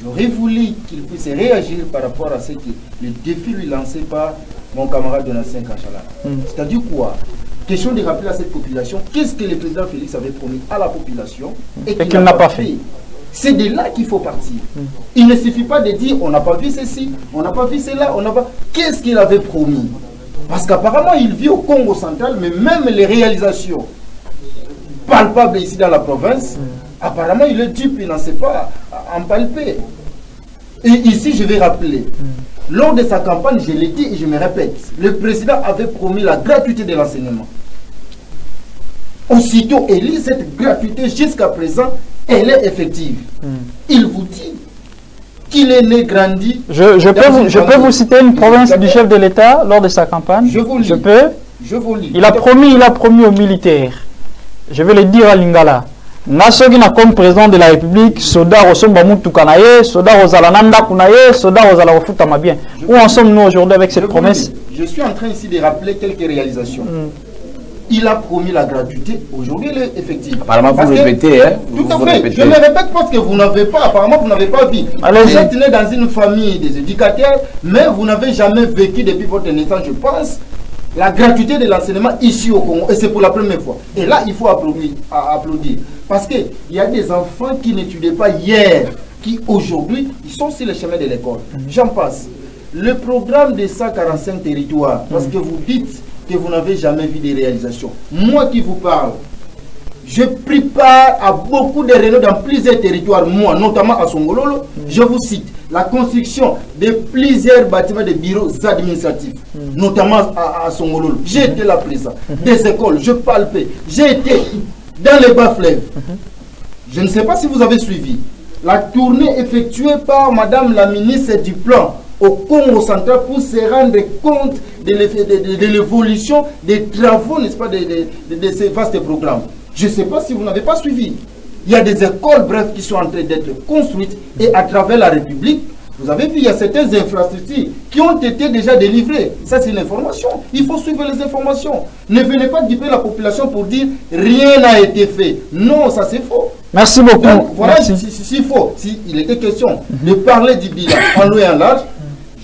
j'aurais voulu qu'il puisse réagir par rapport à ce que le défi lui lancé par mon camarade Donatien Kachala. C'est-à-dire quoi? Question de rappeler à cette population qu'est-ce que le président Félix avait promis à la population et qu'il n'a pas fait. C'est de là qu'il faut partir. Il ne suffit pas de dire on n'a pas vu ceci, on n'a pas vu cela, on n'a pas... Qu'est-ce qu'il avait promis? Parce qu'apparemment il vit au Congo central, mais même les réalisations palpable ici dans la province, apparemment il est dupe, il n'en sait pas en palper. Et ici je vais rappeler, lors de sa campagne, je l'ai dit et je me répète, le président avait promis la gratuité de l'enseignement. Aussitôt élu, cette gratuité jusqu'à présent, elle est effective. Il vous dit qu'il est né, grandi. Je peux vous citer une province du chef de l'État lors de sa campagne. Je vous lis. Je vous lis. Il a promis aux militaires. Je vais le dire à Lingala. Nasogina comme président de la République, Soda Rosomba Moutoukanaye, Soda Rosalananda Kunaye, Soda Rosala Refutama bien. Où en sommes-nous aujourd'hui avec cette promesse? Je suis en train ici de rappeler quelques réalisations. Il a promis la gratuité, aujourd'hui elle est effective. Apparemment vous répétez, hein? Tout à fait. Je me répète parce que vous n'avez pas, apparemment vous n'avez pas vu. Vous êtes né dans une famille des éducateurs, mais vous n'avez jamais vécu depuis votre naissance, je pense, la gratuité de l'enseignement ici au Congo, et c'est pour la première fois. Et là, il faut applaudir. Parce qu'il y a des enfants qui n'étudiaient pas hier, qui aujourd'hui, ils sont sur le chemin de l'école. J'en passe. Le programme des 145 territoires, parce que vous dites que vous n'avez jamais vu des réalisations. Moi qui vous parle, je prépare à beaucoup de réunions dans plusieurs territoires, moi, notamment à Songololo. Je vous cite la construction de plusieurs bâtiments de bureaux administratifs, notamment à Songololo. J'ai été là présent. Des écoles, je palpais. J'ai été dans les bas fleuves. Je ne sais pas si vous avez suivi. la tournée effectuée par Madame la ministre du Plan au Congo central pour se rendre compte de l'évolution des travaux, n'est-ce pas, de ces vastes programmes. Je ne sais pas si vous n'avez pas suivi. Il y a des écoles, bref, qui sont en train d'être construites et à travers la République, vous avez vu, il y a certaines infrastructures qui ont été déjà délivrées. Ça, c'est l'information. Il faut suivre les informations. Ne venez pas duper la population pour dire rien n'a été fait. Non, ça c'est faux. Merci beaucoup. Donc, voilà, s'il était question de parler du bilan en long et en large,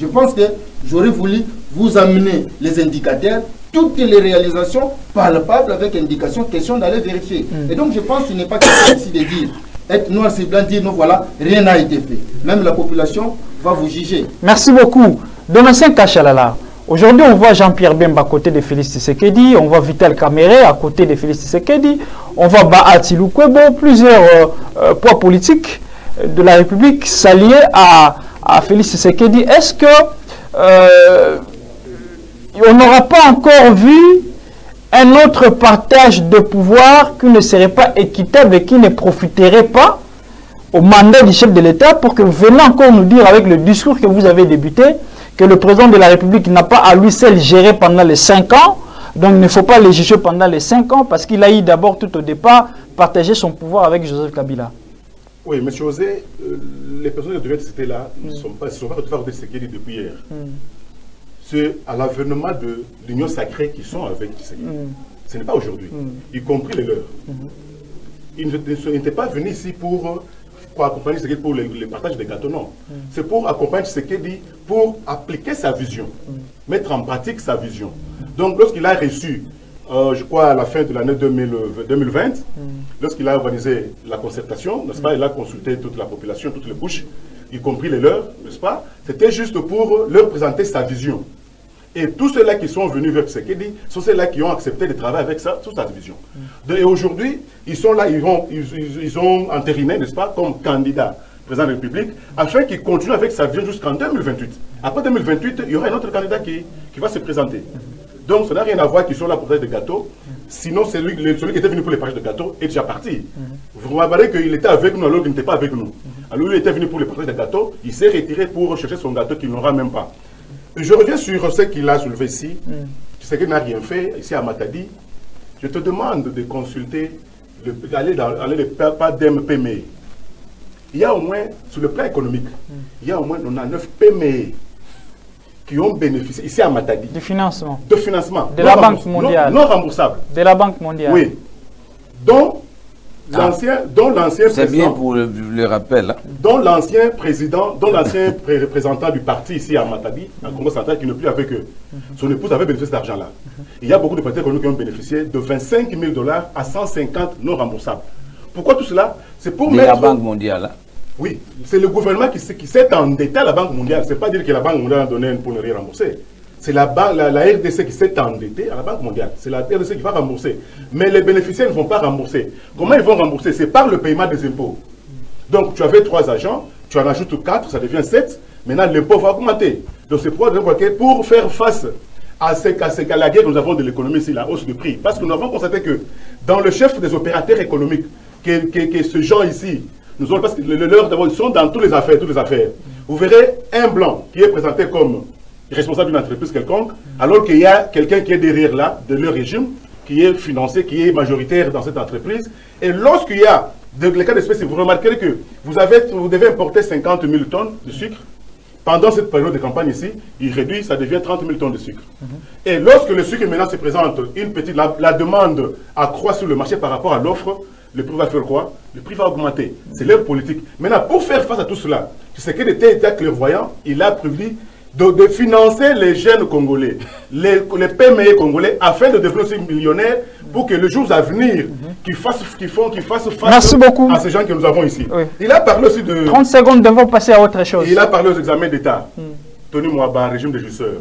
je pense que j'aurais voulu vous amener les indicateurs, toutes les réalisations palpables avec indication, question d'aller vérifier. Et donc, je pense qu'il n'est pas question ici de dire être noir c'est blanc, dire non, voilà, rien n'a été fait. Même la population va vous juger. Merci beaucoup. Donatien Kachalala, aujourd'hui on voit Jean-Pierre Bemba à côté de Félix Tshisekedi, on voit Vital Kamerhe à côté de Félix Tshisekedi, on voit Bahati Lukwebo, plusieurs poids politiques de la République s'allier à Félix Tshisekedi. Est-ce que on n'aura pas encore vu un autre partage de pouvoir qui ne serait pas équitable et qui ne profiterait pas au mandat du chef de l'État, pour que vous venez encore nous dire avec le discours que vous avez débuté que le président de la République n'a pas à lui seul géré pendant les 5 ans, donc il ne faut pas le juger pendant les 5 ans parce qu'il a eu d'abord tout au départ partagé son pouvoir avec Joseph Kabila. Oui, M. José, les personnes qui devaient citer là ne sont pas de ce qu'il dit depuis hier. C'est à l'avènement de l'union sacrée qui sont avec Tshisekedi. Ce n'est pas aujourd'hui, y compris les leurs. Ils n'étaient pas venus ici pour accompagner Tshisekedi pour le partage des gâteaux, non. C'est pour accompagner Tshisekedi pour appliquer sa vision, mettre en pratique sa vision. Donc lorsqu'il a reçu, je crois à la fin de l'année 2020, lorsqu'il a organisé la concertation, n'est-ce pas, il a consulté toute la population, toutes les couches, y compris les leurs, n'est-ce pas, c'était juste pour leur présenter sa vision. Et tous ceux-là qui sont venus vers Tshisekedi sont ceux-là qui ont accepté de travailler avec ça, sous sa vision. Et aujourd'hui, ils sont là, ils ont entériné, n'est-ce pas, comme candidat président de la République, afin qu'il continue avec sa vision jusqu'en 2028. Après 2028, il y aura un autre candidat qui va se présenter. Donc, ça n'a rien à voir qu'ils sont là pour faire des gâteaux. Sinon, celui qui était venu pour les partages de gâteaux est déjà parti. Vous remarquerez qu'il était avec nous alors qu'il n'était pas avec nous. Alors, il était venu pour les partages de gâteaux, il s'est retiré pour chercher son gâteau qu'il n'aura même pas. Je reviens sur ce qu'il a soulevé ici. Tu sais qu'il n'a rien fait ici à Matadi. Je te demande de consulter, d'aller dans le pas d'MPME. Il y a au moins, sur le plan économique, il y a au moins 99 PME qui ont bénéficié ici à Matadi. Du financement. De financement. De la Banque mondiale. Non remboursable. De la Banque mondiale. Oui. Donc, l'ancien président. C'est bien pour le rappel. Hein. Dont l'ancien président, dont l'ancien représentant du parti ici à Matadi, en Congo central, qui n'est plus avec eux. Son épouse avait bénéficié de cet argent-là. Il y a beaucoup de partis économiques qui ont bénéficié de 25 000 $ à 150 non remboursables. Pourquoi tout cela? C'est pour mettre... la Banque mondiale. Hein. Oui, c'est le gouvernement qui s'est endetté à la Banque mondiale. Ce n'est pas dire que la Banque mondiale a donné pour ne rien rembourser. C'est la RDC qui s'est endettée à la Banque mondiale. C'est la RDC qui va rembourser. Mais les bénéficiaires ne vont pas rembourser. Comment ils vont rembourser? C'est par le paiement des impôts. Donc, tu avais 3 agents, tu en ajoutes 4, ça devient 7. Maintenant, l'impôt va augmenter. Donc, c'est pour faire face à la guerre que nous avons de l'économie, c'est la hausse de prix. Parce que nous avons constaté que dans le chef des opérateurs économiques, que ce genre ici, nous avons, parce que leurs d'abord, ils sont dans toutes les affaires. Vous verrez un blanc qui est présenté comme responsable d'une entreprise quelconque, alors qu'il y a quelqu'un qui est derrière là, de leur régime, qui est financé, qui est majoritaire dans cette entreprise. Et lorsqu'il y a les cas d'espèce, vous remarquerez que vous devez importer 50 000 tonnes de sucre. Pendant cette période de campagne ici, il réduit, ça devient 30 000 tonnes de sucre. Et lorsque le sucre maintenant se présente, la demande accroît sur le marché par rapport à l'offre, le prix va faire quoi? Le prix va augmenter. C'est leur politique. Maintenant, pour faire face à tout cela, Tshisekedi était clairvoyant, il a prévu de financer les jeunes Congolais, les PME Congolais, afin de devenir aussi millionnaires, pour que les jours à venir, qu'ils fassent face à ces gens que nous avons ici. Oui. Il a parlé aussi de... 30 secondes, devons passer à autre chose. Il a parlé aux examens d'État. Tony Mwaba, régime de justeurs.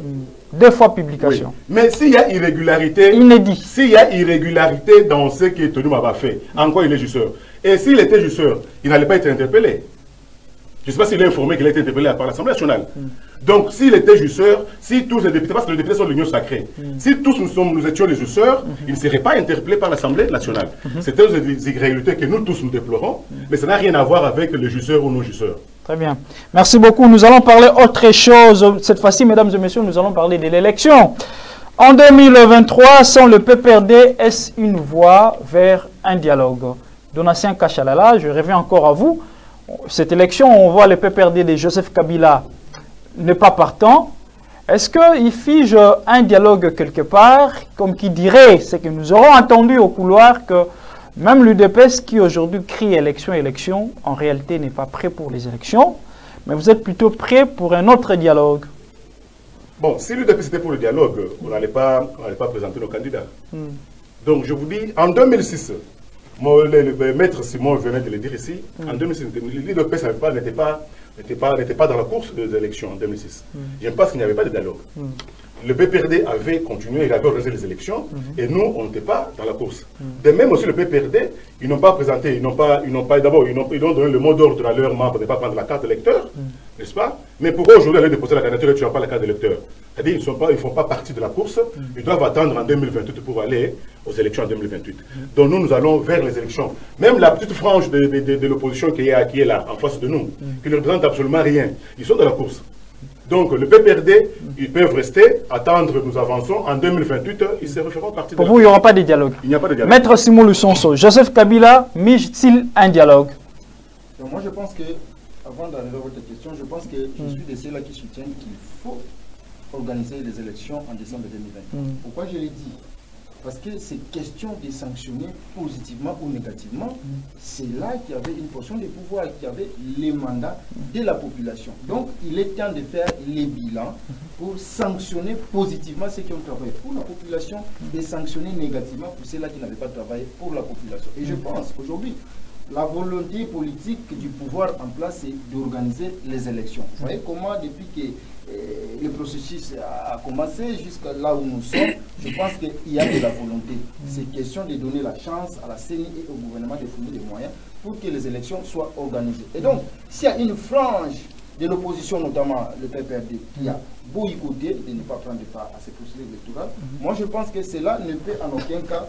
2 fois publication. Oui. Mais s'il y a irrégularité... Inédit. S'il y a irrégularité dans ce que Tony Mwaba fait, en quoi il est justeur? Et s'il était justeur, il n'allait pas être interpellé. Je ne sais pas s'il est informé qu'il a été interpellé par l'Assemblée nationale. Donc, s'il était jouisseur, si tous les députés, parce que les députés sont l'union sacrée, si tous nous étions les jouisseurs, ils ne seraient pas interpellés par l'Assemblée nationale. C'était des irrégularités que nous tous nous déplorons, mais ça n'a rien à voir avec les jouisseurs ou non-jouisseurs. Très bien. Merci beaucoup. Nous allons parler autre chose. Cette fois-ci, mesdames et messieurs, nous allons parler de l'élection. En 2023, sans le PPRD, est-ce une voie vers un dialogue? Donatien Kachalala, je reviens encore à vous. Cette élection, on voit le PPRD de Joseph Kabila n'est pas partant. Est-ce qu'il fige un dialogue quelque part, comme qui dirait, c'est que nous aurons entendu au couloir que même l'UDPS qui aujourd'hui crie élection, en réalité n'est pas prêt pour les élections, mais vous êtes plutôt prêt pour un autre dialogue? Bon, si l'UDPS était pour le dialogue, on n'allait pas présenter nos candidats. Donc je vous dis, en 2006, le maître Simon venait de le dire ici, en 2006, l'UDPS n'était pas dans la course des élections en 2006. Je pense qu'il n'y avait pas de dialogue. Le PPRD avait continué, il avait organisé les élections, et nous, on n'était pas dans la course. De même aussi, le PPRD, ils n'ont pas présenté, ils ont donné le mot d'ordre à leurs membres de ne pas prendre la carte d'électeur, n'est-ce pas? Mais pourquoi aujourd'hui aller déposer la candidature et tu n'as pas la carte d'électeur? C'est-à-dire qu'ils ne font pas partie de la course, ils doivent attendre en 2028 pour aller aux élections en 2028. Donc nous allons vers les élections. Même la petite frange de l'opposition qui est là, en face de nous, qui ne représente absolument rien, ils sont dans la course. Donc le PPRD, ils peuvent rester, attendre, nous avançons. En 2028, ils se referont partie de Pour vous, il n'y aura pas de dialogue. Il n'y a pas de dialogue. Maître Simon Lussonso, Joseph Kabila mise-t-il un dialogue? Donc moi je pense que, avant d'arriver à votre question, je pense que je suis de ceux-là qui soutiennent qu'il faut organiser les élections en décembre 2020. Pourquoi je l'ai dit? Parce que c'est question de sanctionner positivement ou négativement. C'est là qu'il y avait une portion de pouvoir, qu'il y avait les mandats de la population. Donc, il est temps de faire les bilans pour sanctionner positivement ceux qui ont travaillé pour la population et sanctionner négativement pour ceux-là qui n'avaient pas travaillé pour la population. Et je pense aujourd'hui, la volonté politique du pouvoir en place, c'est d'organiser les élections. Vous voyez comment, depuis que le processus a commencé jusqu'à là où nous sommes, je pense qu'il y a de la volonté. C'est question de donner la chance à la CENI et au gouvernement de fournir des moyens pour que les élections soient organisées. Et donc, s'il y a une frange de l'opposition, notamment le PPRD, qui a boycotté de ne pas prendre part à ces procédures électorales, moi je pense que cela ne peut en aucun cas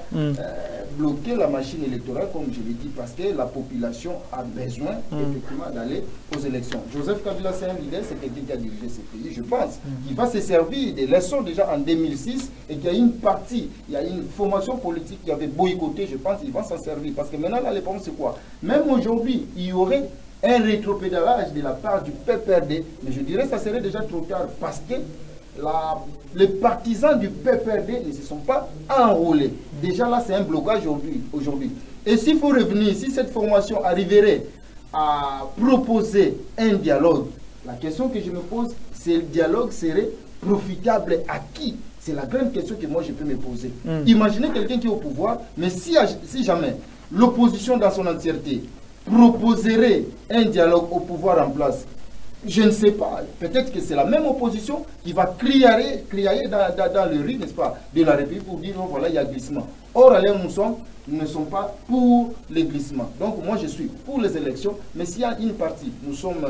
bloquer la machine électorale, comme je l'ai dit, parce que la population a besoin effectivement d'aller aux élections. Joseph Kabila, c'est un leader, c'est quelqu'un qui a dirigé ce pays, je pense, qui va se servir des leçons déjà en 2006 et qu'il y a une partie, il y a une formation politique qui avait boycotté, je pense qu'il va s'en servir. Parce que maintenant, là, les problèmes, c'est quoi? Même aujourd'hui, il y aurait un rétropédalage de la part du PPRD, mais je dirais que ça serait déjà trop tard parce que les partisans du PPRD ne se sont pas enrôlés. Déjà là, c'est un blocage aujourd'hui. Et s'il faut revenir, si cette formation arriverait à proposer un dialogue, la question que je me pose, c'est le dialogue serait profitable à qui? C'est la grande question que moi je peux me poser. Imaginez quelqu'un qui est au pouvoir, mais si jamais l'opposition dans son entièreté proposerait un dialogue au pouvoir en place, je ne sais pas, peut-être que c'est la même opposition qui va crier dans le riz, n'est-ce pas, de la République pour dire, oh, voilà, il y a glissement. Or, là nous ne sommes pas pour les glissements. Donc, moi, je suis pour les élections, mais s'il y a une partie, nous sommes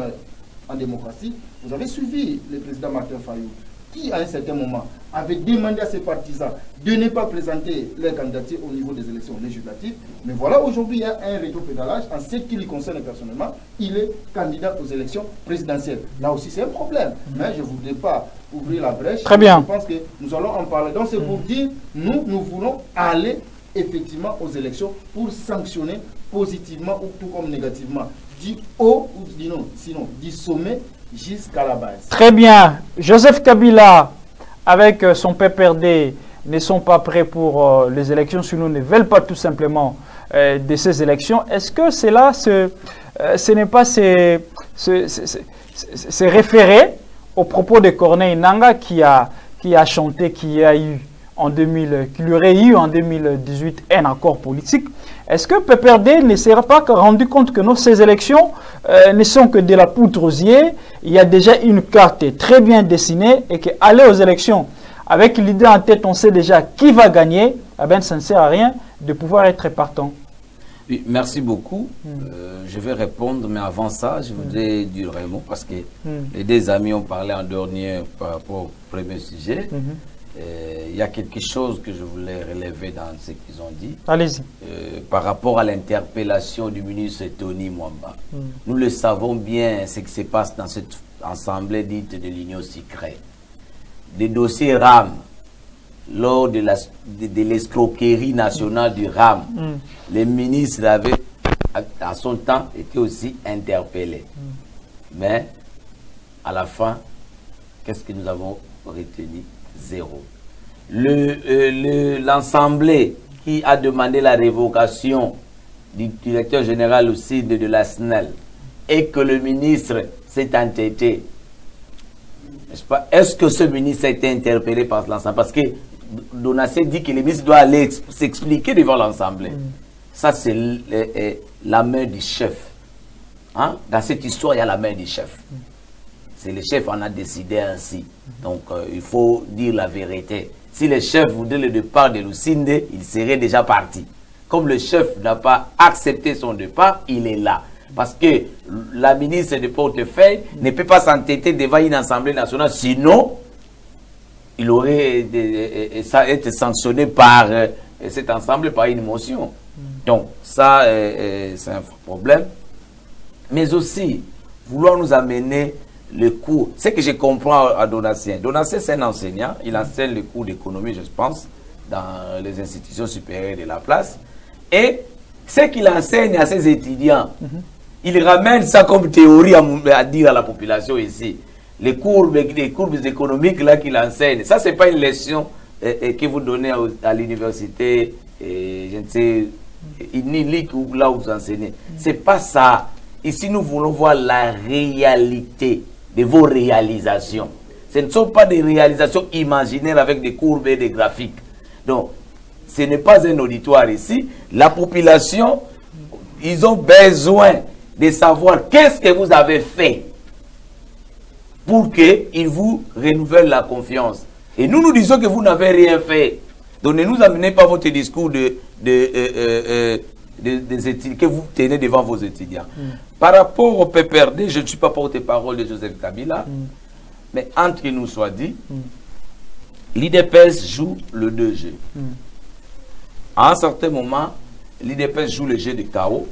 en démocratie, vous avez suivi le président Martin Fayou, qui, à un certain moment, avait demandé à ses partisans de ne pas présenter leur candidature au niveau des élections législatives. Mais voilà, aujourd'hui, il y a un rétropédalage. En ce qui lui concerne personnellement, il est candidat aux élections présidentielles. Là aussi, c'est un problème. Mais je ne voudrais pas ouvrir la brèche. Très bien. Je pense que nous allons en parler. Donc, c'est pour dire, nous voulons aller effectivement aux élections pour sanctionner positivement ou tout comme négativement, du haut ou du non, sinon du sommet jusqu'à la base. Très bien. Joseph Kabila, avec son PPRD, ne sont pas prêts pour les élections, sinon ne veulent pas tout simplement de ces élections. Est-ce que cela, ce n'est pas se référer au propos de Corneille Nangaa qui a chanté qu'il y aurait eu en 2018 un accord politique? Est-ce que PPRD ne s'est pas rendu compte que ces élections ne sont que de la poudre aux yeux? Il y a déjà une carte très bien dessinée et qu'aller aux élections avec l'idée en tête, on sait déjà qui va gagner, eh bien, ça ne sert à rien de pouvoir être partant. Oui, merci beaucoup. Je vais répondre, mais avant ça, je voudrais dire un mot parce que les deux amis ont parlé en dernier par rapport au premier sujet. Il y a quelque chose que je voulais relever dans ce qu'ils ont dit. Allez-y. Par rapport à l'interpellation du ministre Tony Mwamba. Nous le savons bien, ce qui se passe dans cette assemblée dite de l'Union secrète. Des dossiers RAM lors de l'escroquerie nationale du RAM. Les ministres avaient, à son temps, été aussi interpellés. Mais, à la fin, qu'est-ce que nous avons retenu? Zéro. L'Assemblée qui a demandé la révocation du directeur général aussi de la SNEL et que le ministre s'est entêté. Est-ce que ce ministre a été interpellé par l'Assemblée? Parce que Donacé dit que le ministre doit aller s'expliquer devant l'Assemblée. Ça, c'est la main du chef. Hein? Dans cette histoire, il y a la main du chef. C'est le chef en a décidé ainsi. Donc, il faut dire la vérité. Si le chef voudrait le départ de Lucinde, il serait déjà parti. Comme le chef n'a pas accepté son départ, il est là. Parce que la ministre de portefeuille ne peut pas s'entêter devant une Assemblée nationale, sinon, il aurait été sanctionné par cette Assemblée par une motion. Donc, ça, c'est un problème. Mais aussi, vouloir nous amener le cours. Ce que je comprends à Donatien. Donatien, c'est un enseignant. Il enseigne le cours d'économie, je pense, dans les institutions supérieures de la place. Et ce qu'il enseigne à ses étudiants, il ramène ça comme théorie à dire à la population ici. Les courbes économiques là qu'il enseigne, ça, c'est pas une leçon que vous donnez à l'université, je ne sais, ou là où vous enseignez. C'est pas ça. Ici, nous voulons voir la réalité de vos réalisations. Ce ne sont pas des réalisations imaginaires avec des courbes et des graphiques. Donc, ce n'est pas un auditoire ici. La population, ils ont besoin de savoir qu'est-ce que vous avez fait pour qu'ils vous renouvellent la confiance. Et nous, nous disons que vous n'avez rien fait. Donc, ne nous amenez pas votre discours des études que vous tenez devant vos étudiants. Par rapport au PPRD, je ne suis pas porte-parole de Joseph Kabila, mais entre nous soit dit, l'IDPS joue le 2G. À un certain moment, l'IDPS joue le jeu de chaos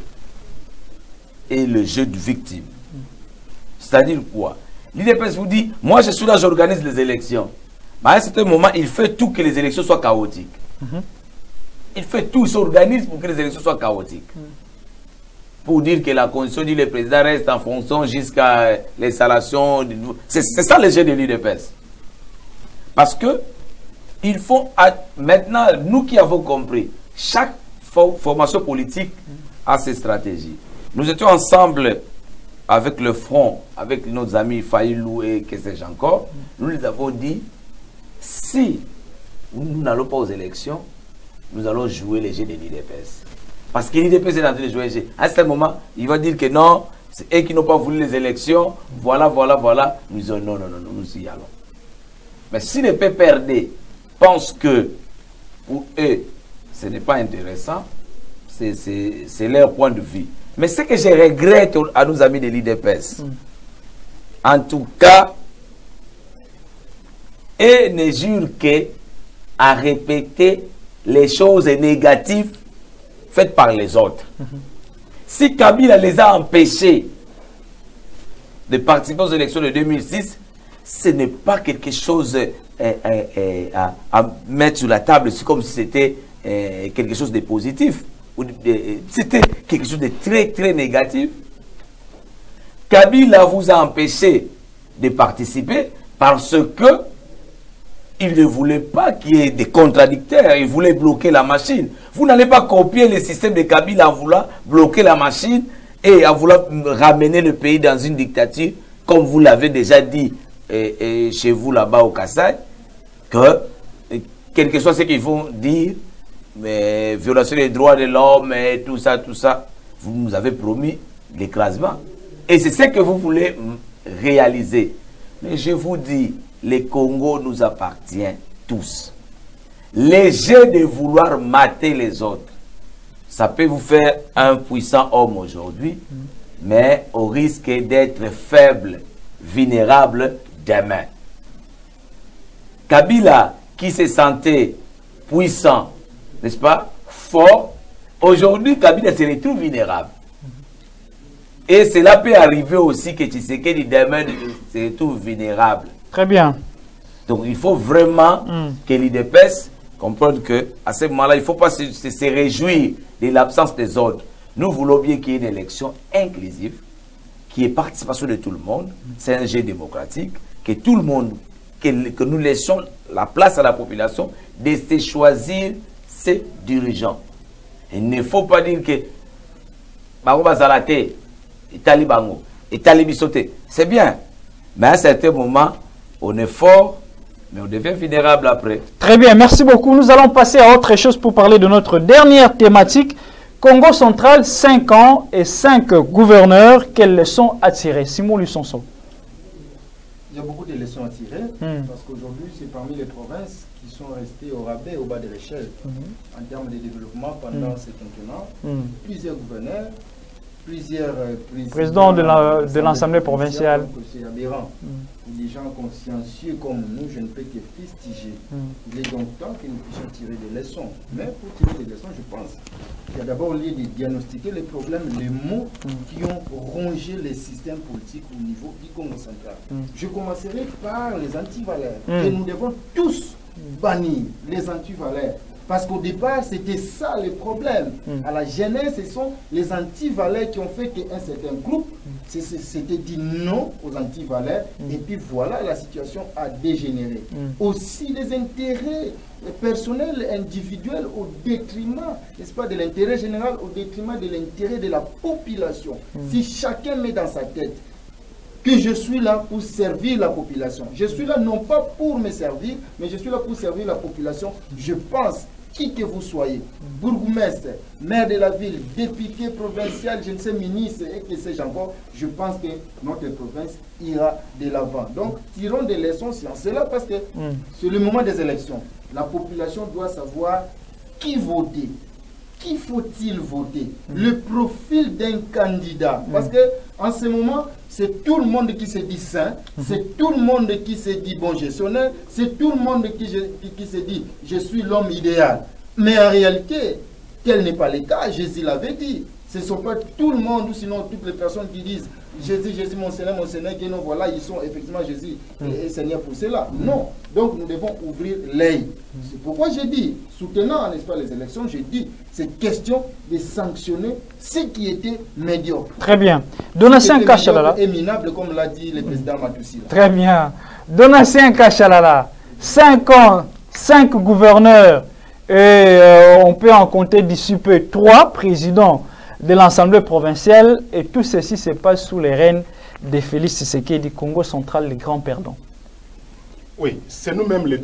et le jeu de victime. C'est-à-dire quoi? L'IDPS vous dit, moi je suis là, j'organise les élections. Mais à un certain moment, il fait tout que les élections soient chaotiques. Il fait tout, il s'organise pour que les élections soient chaotiques. Pour dire que la condition du président reste en fonction jusqu'à l'installation. C'est ça le jeu de l'UDPS. Parce que il faut maintenant, nous qui avons compris, chaque formation politique a ses stratégies. Nous étions ensemble avec le Front, avec nos amis Faïlou et que sais-je encore. Nous les avons dit, si nous n'allons pas aux élections, nous allons jouer les jeux de l'IDPS. Parce que l'IDPS est en train de jouer les jeux. À ce moment, il va dire que non, c'est eux qui n'ont pas voulu les élections. Voilà. Nous disons non, nous y allons. Mais si les PPRD pensent que pour eux, ce n'est pas intéressant, c'est leur point de vue. Mais ce que je regrette à nos amis de l'IDPS, en tout cas, et ne jure qu'à répéter les choses négatives faites par les autres. Si Kabila les a empêchés de participer aux élections de 2006, ce n'est pas quelque chose à mettre sur la table, c'est comme si c'était quelque chose de positif. C'était quelque chose de très, très négatif. Kabila vous a empêché de participer parce que il ne voulait pas qu'il y ait des contradicteurs. Il voulait bloquer la machine. Vous n'allez pas copier le système de Kabila en voulant bloquer la machine et en voulant ramener le pays dans une dictature, comme vous l'avez déjà dit chez vous là-bas au Kassai, que quel que soit ce qu'ils vont dire, mais violation des droits de l'homme et tout ça, vous nous avez promis l'écrasement. Et c'est ce que vous voulez réaliser. Mais je vous dis, le Congo nous appartient tous. Les jeux de vouloir mater les autres, ça peut vous faire un puissant homme aujourd'hui, mais au risque d'être faible, vulnérable demain. Kabila, qui se sentait puissant, n'est-ce pas, fort, aujourd'hui, Kabila se retrouve vulnérable. Et cela peut arriver aussi que Tshisekedi demain se retrouve vulnérable. Très bien. Donc il faut vraiment que l'IDPS comprenne qu'à ce moment-là, il ne faut pas se réjouir de l'absence des autres. Nous voulons bien qu'il y ait une élection inclusive, qui est participation de tout le monde. C'est un jeu démocratique, que tout le monde, que nous laissions la place à la population de se choisir ses dirigeants. Il ne faut pas dire que Baroba Zalate, Itali Bango, Itali Bisote, c'est bien. Mais à un certain moment, on est fort, mais on devient vulnérable après. Très bien, merci beaucoup. Nous allons passer à autre chose pour parler de notre dernière thématique. Congo central, 5 ans et 5 gouverneurs. Quelles leçons à tirer? Simon Lussonson. Il y a beaucoup de leçons à tirer, parce qu'aujourd'hui, c'est parmi les provinces qui sont restées au rabais, au bas de l'échelle, en termes de développement pendant ce quinquennat. Plusieurs gouverneurs, plusieurs présidents de l'Assemblée provinciale. C'est aberrant. Des gens consciencieux comme nous, je ne peux que fustiger. Il est donc temps que nous puissions tirer des leçons. Mais pour tirer des leçons, je pense qu'il y a d'abord lieu de diagnostiquer les problèmes, les maux qui ont rongé les systèmes politiques au niveau du Congo central. Je commencerai par les antivaleurs. Et nous devons tous bannir les antivaleurs. Parce qu'au départ, c'était ça le problème. À la genèse, ce sont les antivaleurs qui ont fait qu'un certain groupe s'était dit non aux antivaleurs. Et puis voilà, la situation a dégénéré. Aussi des intérêts personnels, individuels, au détriment, n'est-ce pas, de l'intérêt général, au détriment de l'intérêt de la population. Si chacun met dans sa tête que je suis là pour servir la population, je suis là non pas pour me servir, mais je suis là pour servir la population, je pense, qui que vous soyez, bourgmestre, maire de la ville, député provincial, je ne sais, ministre, et que sais-je encore, je pense que notre province ira de l'avant. Donc, tirons des leçons sur cela parce que c'est le moment des élections. La population doit savoir qui voter. Qui faut-il voter? Le profil d'un candidat. Parce que en ce moment, c'est tout le monde qui se dit saint, c'est tout le monde qui se dit bon gestionnaire, c'est tout le monde qui se dit je suis l'homme idéal. Mais en réalité, tel n'est pas le cas, Jésus l'avait dit. Ce ne sont pas tout le monde, ou sinon toutes les personnes qui disent Jésus, Jésus, mon Seigneur, que non, voilà, ils sont effectivement Jésus et Seigneur pour cela. Non. Donc nous devons ouvrir l'œil. C'est pourquoi j'ai dit, soutenant, n'est-ce pas, les élections, j'ai dit, c'est question de sanctionner ce qui était médiocre. Très bien. Donatien Kachalala. Éminable, comme l'a dit le président Matoussi. Très bien. Donatien Kachalala. 5 ans, 5 gouverneurs, et on peut en compter d'ici peu 3 présidents de l'Assemblée provinciale, et tout ceci se passe sous les rênes de Félix Tshisekedi du Congo central, les grands perdants. Oui, c'est nous-mêmes les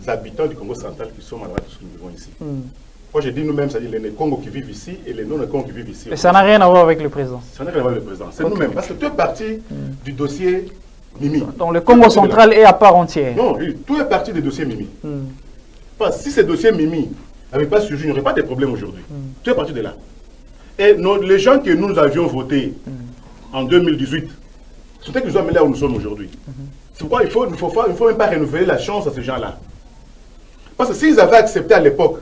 habitants du Congo central qui sommes malades de ce que nous vivons ici. Moi, je dis nous-mêmes, c'est-à-dire les Congos qui vivent ici et les non-Congos qui vivent ici. Et ça n'a rien à voir avec le président. Ça n'a rien à voir avec le président. C'est nous-mêmes. Parce que tout est parti du dossier Mimi. Donc le Congo central est à part entière. Non, oui, tout est parti du dossier Mimi. Parce que si ce dossier Mimi n'avait pas surgi, il n'y aurait pas de problème aujourd'hui. Tout est parti de là. Et les gens que nous avions votés en 2018, c'est eux qui nous ont amenés là où nous sommes aujourd'hui. C'est pourquoi il ne faut même pas renouveler la chance à ces gens-là. Parce que s'ils avaient accepté à l'époque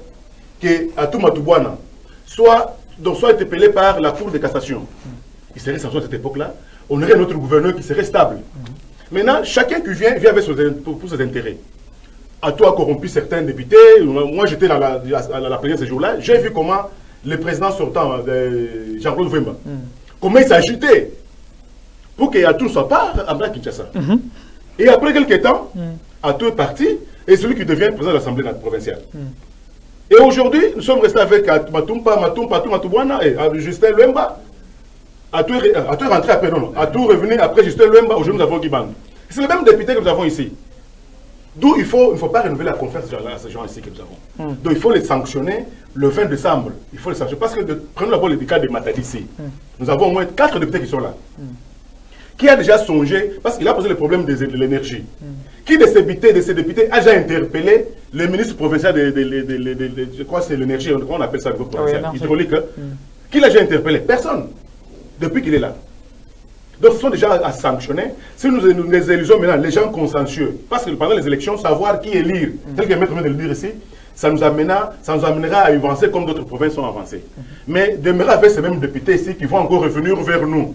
que Atou Matoubouana soit interpellé par la Cour de cassation, il serait sanctionné à cette époque-là, on aurait notre gouverneur qui serait stable. Maintenant, chacun qui vient avec pour ses intérêts. Atou a corrompu certains députés. Moi, j'étais à la présidence ce jour-là. J'ai vu comment le président sortant, Jean-Claude Vemba, comment il s'est agité pour qu'Atou ne soit pas à Kinshasa. Et après quelques temps, Atou est parti et celui qui devient président de l'Assemblée provinciale. Et aujourd'hui, nous sommes restés avec Matoubouana et Justin Luemba. Atou est rentré après, non. Atou est revenu après Justin Luemba. Aujourd'hui, nous avons Guiban. C'est le même député que nous avons ici. D'où il ne faut pas renouveler la confiance à ces gens ici que nous avons. Donc il faut les sanctionner le 20 décembre. Il faut les sanctionner. Parce que prenons d'abord le cas de Matadi ici. Nous avons au moins 4 députés qui sont là. qui a déjà songé, parce qu'il a posé le problème de l'énergie. Qui de ces députés a déjà interpellé le ministre provincial je crois que c'est l'énergie, on appelle ça le groupe provincial, hydraulique. Qui l'a déjà interpellé? Personne, depuis qu'il est là. Donc, ce sont déjà à sanctionner. Si nous les élisons maintenant, les gens consensueux, parce que pendant les élections, savoir qui élire, tel que Maître vient de le dire ici, ça nous amènera à avancer comme d'autres provinces sont avancées. Mais demeurer avec ces mêmes députés ici qui vont encore revenir vers nous.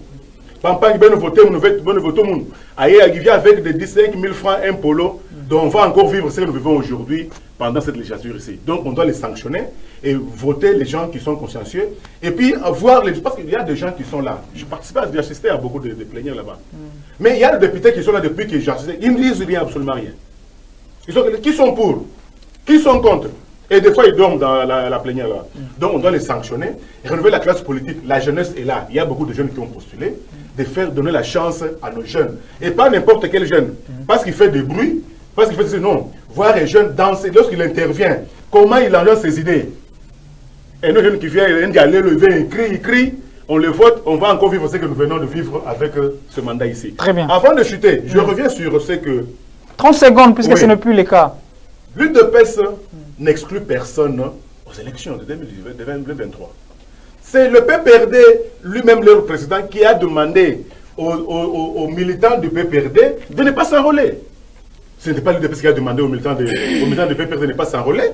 Pampagne, ben voter, nous votons. Aïe, il vient avec des 15 000 francs, un polo, dont on va encore vivre ce que nous vivons aujourd'hui pendant cette législature ici. Donc, on doit les sanctionner et voter les gens qui sont consciencieux. Et puis, voir les... Parce qu'il y a des gens qui sont là. J'ai assisté à beaucoup de plénières là-bas. Mais il y a des députés qui sont là depuis que j'ai assisté. Ils ne disent rien, absolument rien. Qui sont pour? Qui sont contre? Et des fois, ils dorment dans la plénière là. Donc, on doit les sanctionner et renouveler la classe politique. La jeunesse est là. Il y a beaucoup de jeunes qui ont postulé. De faire donner la chance à nos jeunes. Et pas n'importe quel jeune. Parce qu'il fait des bruits, parce qu'il fait non. Voir un jeune danser, lorsqu'il intervient, comment il enlève ses idées. Et nos jeunes qui viennent y aller, il crie, on le vote, on va encore vivre ce que nous venons de vivre avec ce mandat ici. Très bien. Avant de chuter, je reviens sur ce que... 30 secondes, puisque ce n'est plus le cas. L'UDPS n'exclut personne aux élections de 2023. C'est le PPRD, lui-même leur président, qui a demandé aux militants du PPRD de ne pas s'enrôler. Ce n'est pas l'UDPS qui a demandé aux militants du PPRD de ne pas s'enrôler.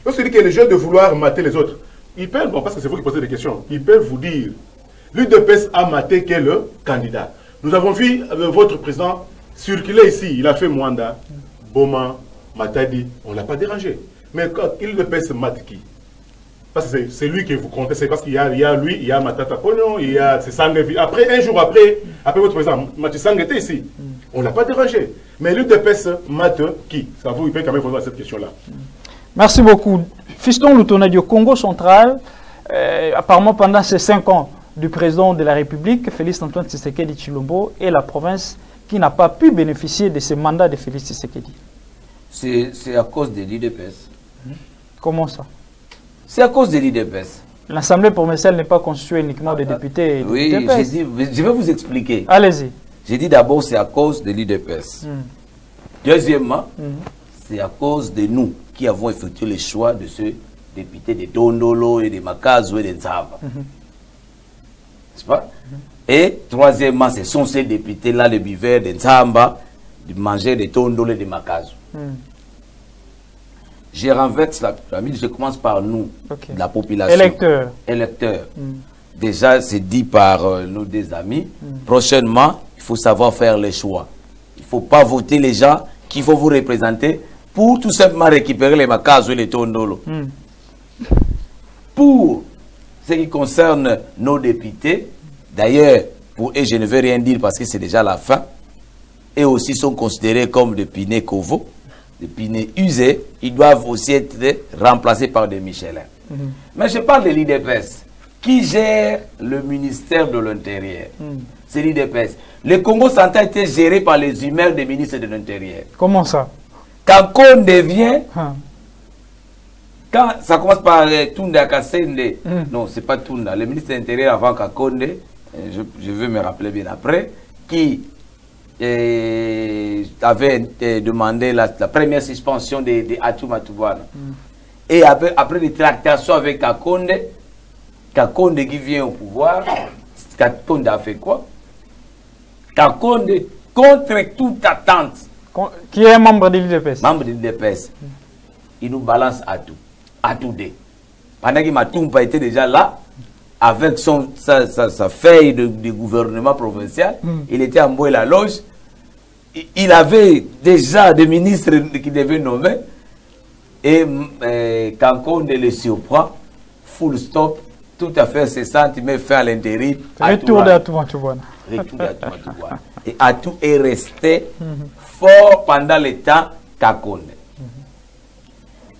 Lorsqu'il dit que les jeunes de vouloir mater les autres, ils peuvent, bon, parce que c'est vous qui posez des questions, ils peuvent vous dire, l'UDPS a maté quel candidat. Nous avons vu votre président circuler ici, il a fait Mwanda, Boma, Matadi, on ne l'a pas dérangé. Mais quand l'UDPS mate qui? Parce que c'est lui que vous comptez, c'est parce qu'il y a lui, il y a Matata Pognon, il y a Sangevi. Après, un jour après votre président, Matisang était ici. On ne l'a pas dérangé. Mais l'UDPS mate qui? Ça vous, il peut quand même répondre à cette question-là. Merci beaucoup. Fiston Lutona du Congo central, apparemment pendant ces 5 ans du président de la République, Félix Antoine Tshisekedi Tshilombo, est la province qui n'a pas pu bénéficier de ce mandat de Félix Tshisekedi. C'est à cause de l'UDPS. Comment ça? C'est à cause de l'UDPS. L'Assemblée provinciale n'est pas constituée uniquement de députés. Oui, je vais vous expliquer. Allez-y. J'ai dit d'abord c'est à cause de l'UDPS. Deuxièmement, c'est à cause de nous qui avons effectué le choix de ce député de Tondolo et de Makazo et de Nzamba. N'est-ce pas? Et troisièmement, ce sont ces députés-là, les buveurs de Nzamba, de manger de Tondolo et de Makazo. Je renverse la mise, je commence par nous, la population. Électeurs. Déjà, c'est dit par nos deux amis. Prochainement, il faut savoir faire les choix. Il ne faut pas voter les gens qui vont vous représenter pour tout simplement récupérer les Makazo et les Tondolo. Pour ce qui concerne nos députés, d'ailleurs, pour eux, je ne veux rien dire parce que c'est déjà la fin, et aussi sont considérés comme des pinés Kovo, des pinés usés, ils doivent aussi être remplacés par des Michelin. Mais je parle de l'IDPS. Qui gère le ministère de l'Intérieur? C'est l'IDPS. Le Congo central a été géré par les humeurs des ministres de l'Intérieur. Comment ça? Quand on devient... Quand ça commence par Tunda Kassende, non, c'est pas Tunda, le ministre de l'Intérieur avant Kakonde, je veux me rappeler bien après, qui avait demandé la première suspension de Atou Matoubana. Et après des tractations avec Kakonde, Kakonde qui vient au pouvoir, Kakonde a fait quoi? Kakonde, contre toute attente. Qui est membre de l'IDPS? Membre de l'IDPS. Il nous balance à tout. À tout dé. Pendant que Matumba était déjà là, avec sa feuille de gouvernement provincial, il était en bois la loge. Il avait déjà des ministres qui devaient nommer. Et quand on le surprend, full stop, tout à fait 60 cm fait à l'intérim. Retour d'Atou Matoubana. Et Atou est resté fort pendant le temps Kakonde.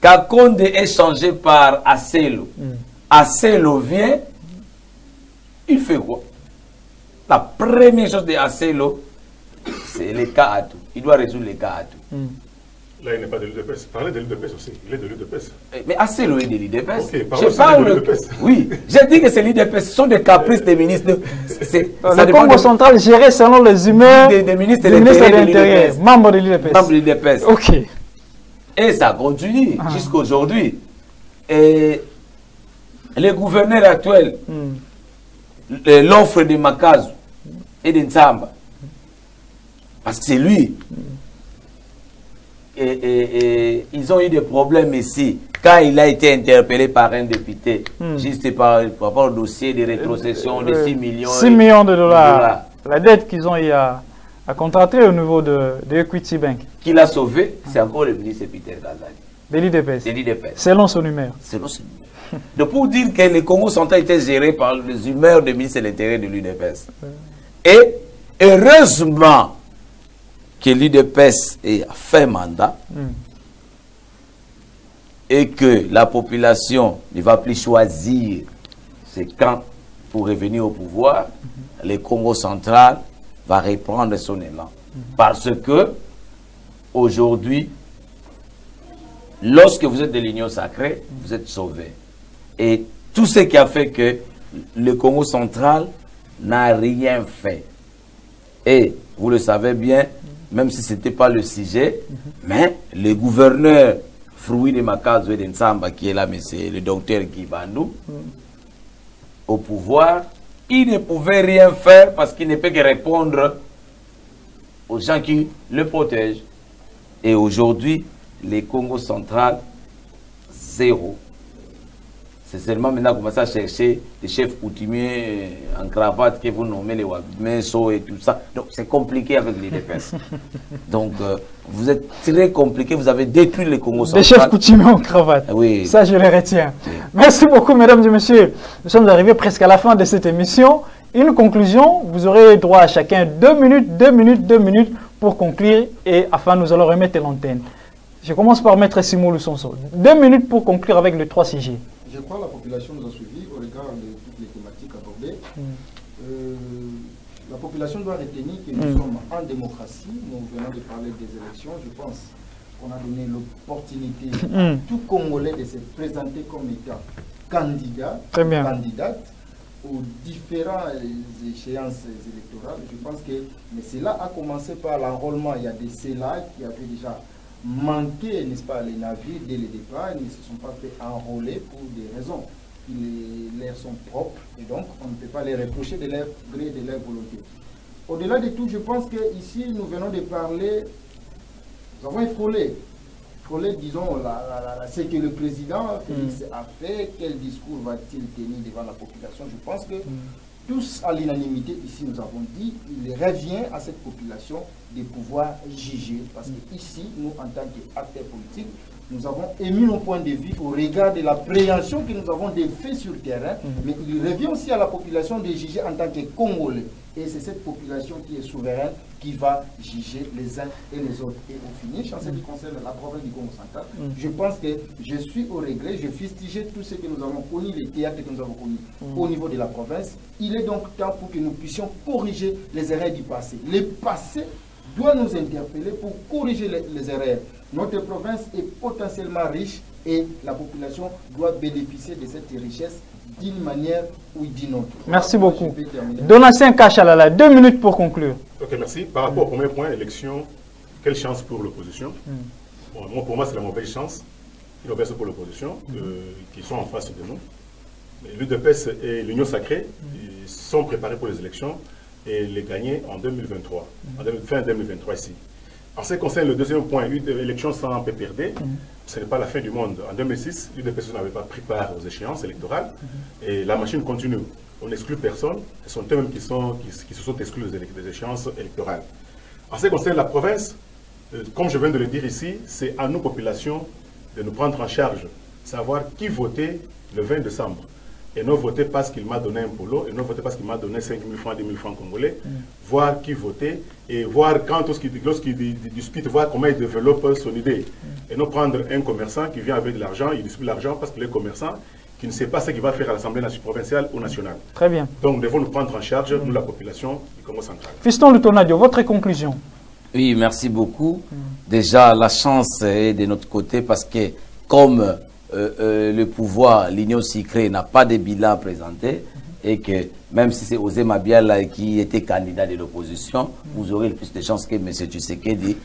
Kakonde est changé par Asselo. Asselo vient, il fait quoi? La première chose de Asselo, c'est le cas Atou. Il doit résoudre le cas Atou. Là, il n'est pas de l'UDPS. Parlez de l'UDPS aussi. Il est de l'UDPS. Mais assez loin de l'UDPS. Ok, parlez de l'UDPS. Oui, j'ai dit que c'est l'UDPS. Ce sont des caprices des ministres. Le Congo central géré selon les humeurs des ministres de l'Intérieur. Membres de l'UDPS. Membres de l'UDPS. Ok. Et ça continue jusqu'à aujourd'hui. Et les gouverneurs actuels, l'offre de Makazu et de Nzamba, parce que c'est lui. Et ils ont eu des problèmes ici. Quand il a été interpellé par un député, juste par rapport au dossier de rétrocession de 6 millions. 6 millions de dollars. La dette qu'ils ont eu à contracter au niveau de Equity Bank. Qui l'a sauvé, c'est encore le ministre Peter Gazali. De l'IDPS. De l'IDPS. Selon son humeur. Selon son humeur. Donc pour dire que le Congo central était géré par les humeurs du ministre de l'Intérieur de l'UDPS. Et heureusement que l'UDPS a fait mandat et que la population ne va plus choisir ses camps pour revenir au pouvoir, le Congo central va reprendre son élan. Parce que aujourd'hui, lorsque vous êtes de l'Union sacrée, vous êtes sauvé. Et tout ce qui a fait que le Congo central n'a rien fait. Et vous le savez bien, même si ce n'était pas le sujet, mais le gouverneur Fruit de Makazu et de Nzamba, qui est là, mais c'est le docteur Guy Bandou, au pouvoir, il ne pouvait rien faire parce qu'il ne peut que répondre aux gens qui le protègent. Et aujourd'hui, les Congo central, zéro. C'est seulement maintenant qu'on commence à chercher des chefs coutumiers en cravate que vous nommez les Wabmeso et tout ça. Donc c'est compliqué avec les défenses. Donc vous êtes très compliqué, vous avez détruit les Congo central. Des chefs coutumiers en cravate. Oui. Ça, je les retiens. Oui. Merci beaucoup, mesdames et messieurs. Nous sommes arrivés presque à la fin de cette émission. Une conclusion, vous aurez droit à chacun 2 minutes pour conclure et afin nous allons remettre l'antenne. Je commence par Maître Simon Lusonso. 2 minutes pour conclure avec les 3 sujets. Je crois que la population nous a suivis au regard de toutes les thématiques abordées. La population doit retenir que nous sommes en démocratie. Nous venons de parler des élections. Je pense qu'on a donné l'opportunité à tout Congolais de se présenter comme étant candidat, candidate aux différentes échéances électorales. Je pense que mais cela a commencé par l'enrôlement. Il y a des CELA qui avaient déjà manqué, n'est-ce pas, les navires dès le départ. Ils ne se sont pas fait enrôler pour des raisons qui leur sont propres et donc on ne peut pas les reprocher de leur gré, de leur volonté. Au-delà de tout, je pense qu'ici nous venons de parler, nous avons frôlé, disons, ce que le président Félix a fait, quel discours va-t-il tenir devant la population. Je pense que tous à l'unanimité, ici nous avons dit, il revient à cette population de pouvoir juger. Parce que ici, nous en tant qu'acteurs politiques, nous avons émis nos points de vue au regard de la préhension que nous avons des faits sur le terrain. Mais il revient aussi à la population de juger en tant que Congolais. Et c'est cette population qui est souveraine qui va juger les uns et les autres. Et au finish, en ce qui concerne la province du Congo central, je pense que je suis au regret, je fustigeais tout ce que nous avons connu, les théâtres que nous avons connus au niveau de la province. Il est donc temps pour que nous puissions corriger les erreurs du passé. Le passé doit nous interpeller pour corriger les erreurs. Notre province est potentiellement riche et la population doit bénéficier de cette richesse d'une manière ou d'une autre. Merci beaucoup. Donatien Kachalala, 2 minutes pour conclure. Ok, merci. Par rapport au premier point, élection, quelle chance pour l'opposition? Bon, pour moi, c'est la mauvaise chance. Une mauvaise pour l'opposition, qui sont en face de nous. L'UDPS et l'Union sacrée ils sont préparés pour les élections et les gagner en 2023, fin 2023 ici. En ce qui concerne le deuxième point, élection sans PPRD, ce n'est pas la fin du monde. En 2006, l'UDPS n'avait pas pris part aux échéances électorales et la machine continue. On n'exclut personne, ce sont eux-mêmes qui se sont exclus des échéances électorales. En ce qui concerne la province, comme je viens de le dire ici, c'est à nous, population, de nous prendre en charge, savoir qui votait le 20 décembre. Et non voter parce qu'il m'a donné un polo, et non voter parce qu'il m'a donné 5 000 francs, 10 000 francs congolais, voir qui votait, et voir lorsqu'il discute, voir comment il développe son idée. Et non prendre un commerçant qui vient avec de l'argent, il distribue l'argent parce qu'il est commerçant, qui ne sait pas ce qu'il va faire à l'Assemblée provinciale ou nationale. Très bien. Donc nous devons nous prendre en charge, nous la population du Congo central. Fiston Lutonadio, votre conclusion? Oui, merci beaucoup. Déjà, la chance est de notre côté parce que comme le pouvoir, l'Union Sacrée n'a pas de bilan présenté et que même si c'est Osé Mabiala qui était candidat de l'opposition, vous aurez le plus de chances que M. Tshisekedi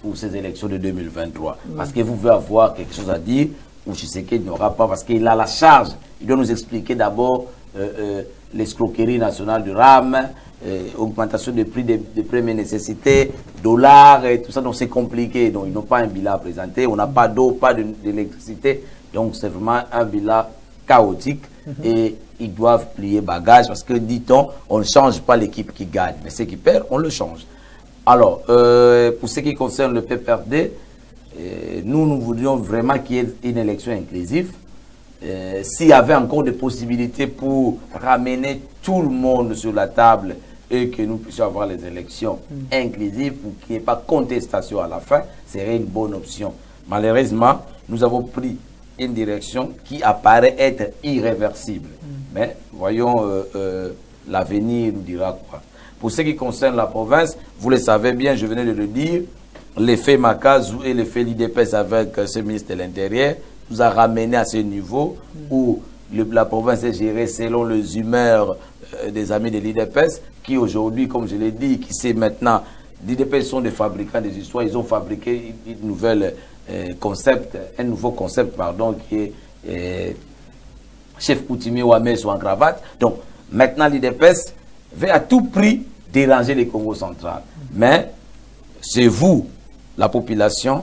pour ces élections de 2023. Parce que vous pouvez avoir quelque chose à dire ou Tshisekedi n'aura pas parce qu'il a la charge. Il doit nous expliquer d'abord l'escroquerie nationale du RAM, augmentation des prix des premières nécessités, dollars et tout ça, donc c'est compliqué. Donc ils n'ont pas un bilan à présenter, on n'a pas d'eau, pas d'électricité, donc c'est vraiment un bilan chaotique et ils doivent plier bagage parce que, dit-on, on ne change pas l'équipe qui gagne, mais ceux qui perdent, on le change. Alors, pour ce qui concerne le PPRD, nous voudrions vraiment qu'il y ait une élection inclusive. S'il y avait encore des possibilités pour ramener tout le monde sur la table et que nous puissions avoir les élections inclusives pour qu'il n'y ait pas de contestation à la fin, serait une bonne option. Malheureusement, nous avons pris une direction qui apparaît être irréversible. Mais voyons, l'avenir nous dira quoi. Pour ce qui concerne la province, vous le savez bien, je venais de le dire, l'effet Makazou et l'effet l'IDPS avec ce ministre de l'Intérieur nous a ramené à ce niveau où la province est gérée selon les humeurs des amis de l'IDPS qui aujourd'hui, comme je l'ai dit, qui sait maintenant, l'IDPS sont des fabricants des histoires, ils ont fabriqué une nouvelle un nouveau concept, pardon, qui est chef coutumier Ouamé soit en cravate. Donc maintenant l'IDPS veut à tout prix déranger les Congo central. Mais c'est vous, la population,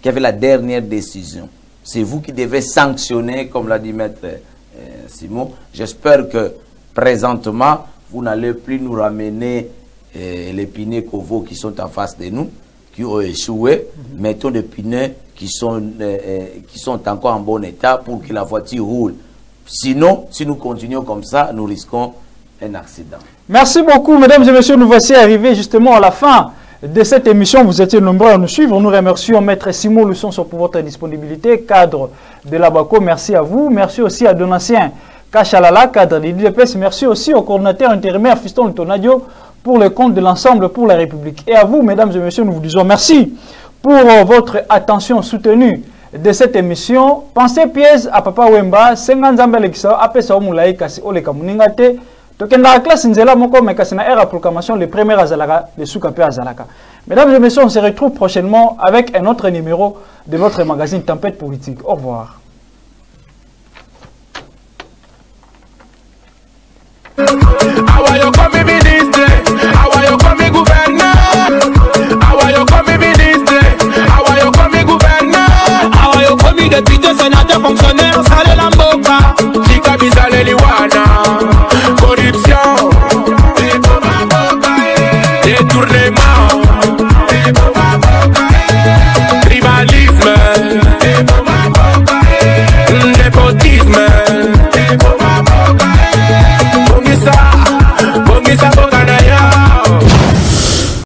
qui avez la dernière décision. C'est vous qui devez sanctionner, comme l'a dit Maître Simon. J'espère que présentement, vous n'allez plus nous ramener les pinets Kovo qui sont en face de nous, qui ont échoué. Mettons des pinets qui sont encore en bon état pour que la voiture roule. Sinon, si nous continuons comme ça, nous risquons un accident. Merci beaucoup, mesdames et messieurs. Nous voici arrivés justement à la fin de cette émission. Vous étiez nombreux à nous suivre. Nous remercions Maître Simon Lusson pour votre disponibilité, cadre de l'ABACO. Merci à vous. Merci aussi à Donatien Kachalala, cadre de l'IDPS. Merci aussi au coordinateur intérimaire Fiston Tonadio pour le compte de l'ensemble pour la République. Et à vous, mesdames et messieurs, nous vous disons merci pour votre attention soutenue de cette émission. Pensez pièce à Papa Wemba, 50 ans Alexia, Apesa Omoulaï, Kasi Oleka Muningate. Tokenda la classe Nzela Moko, mais Kasina Era proclamation, le premier Azalaka, le Soukape Azalaka. Mesdames et messieurs, on se retrouve prochainement avec un autre numéro de notre magazine Tempête Politique. Au revoir. Député, sénateur, fonctionnaire.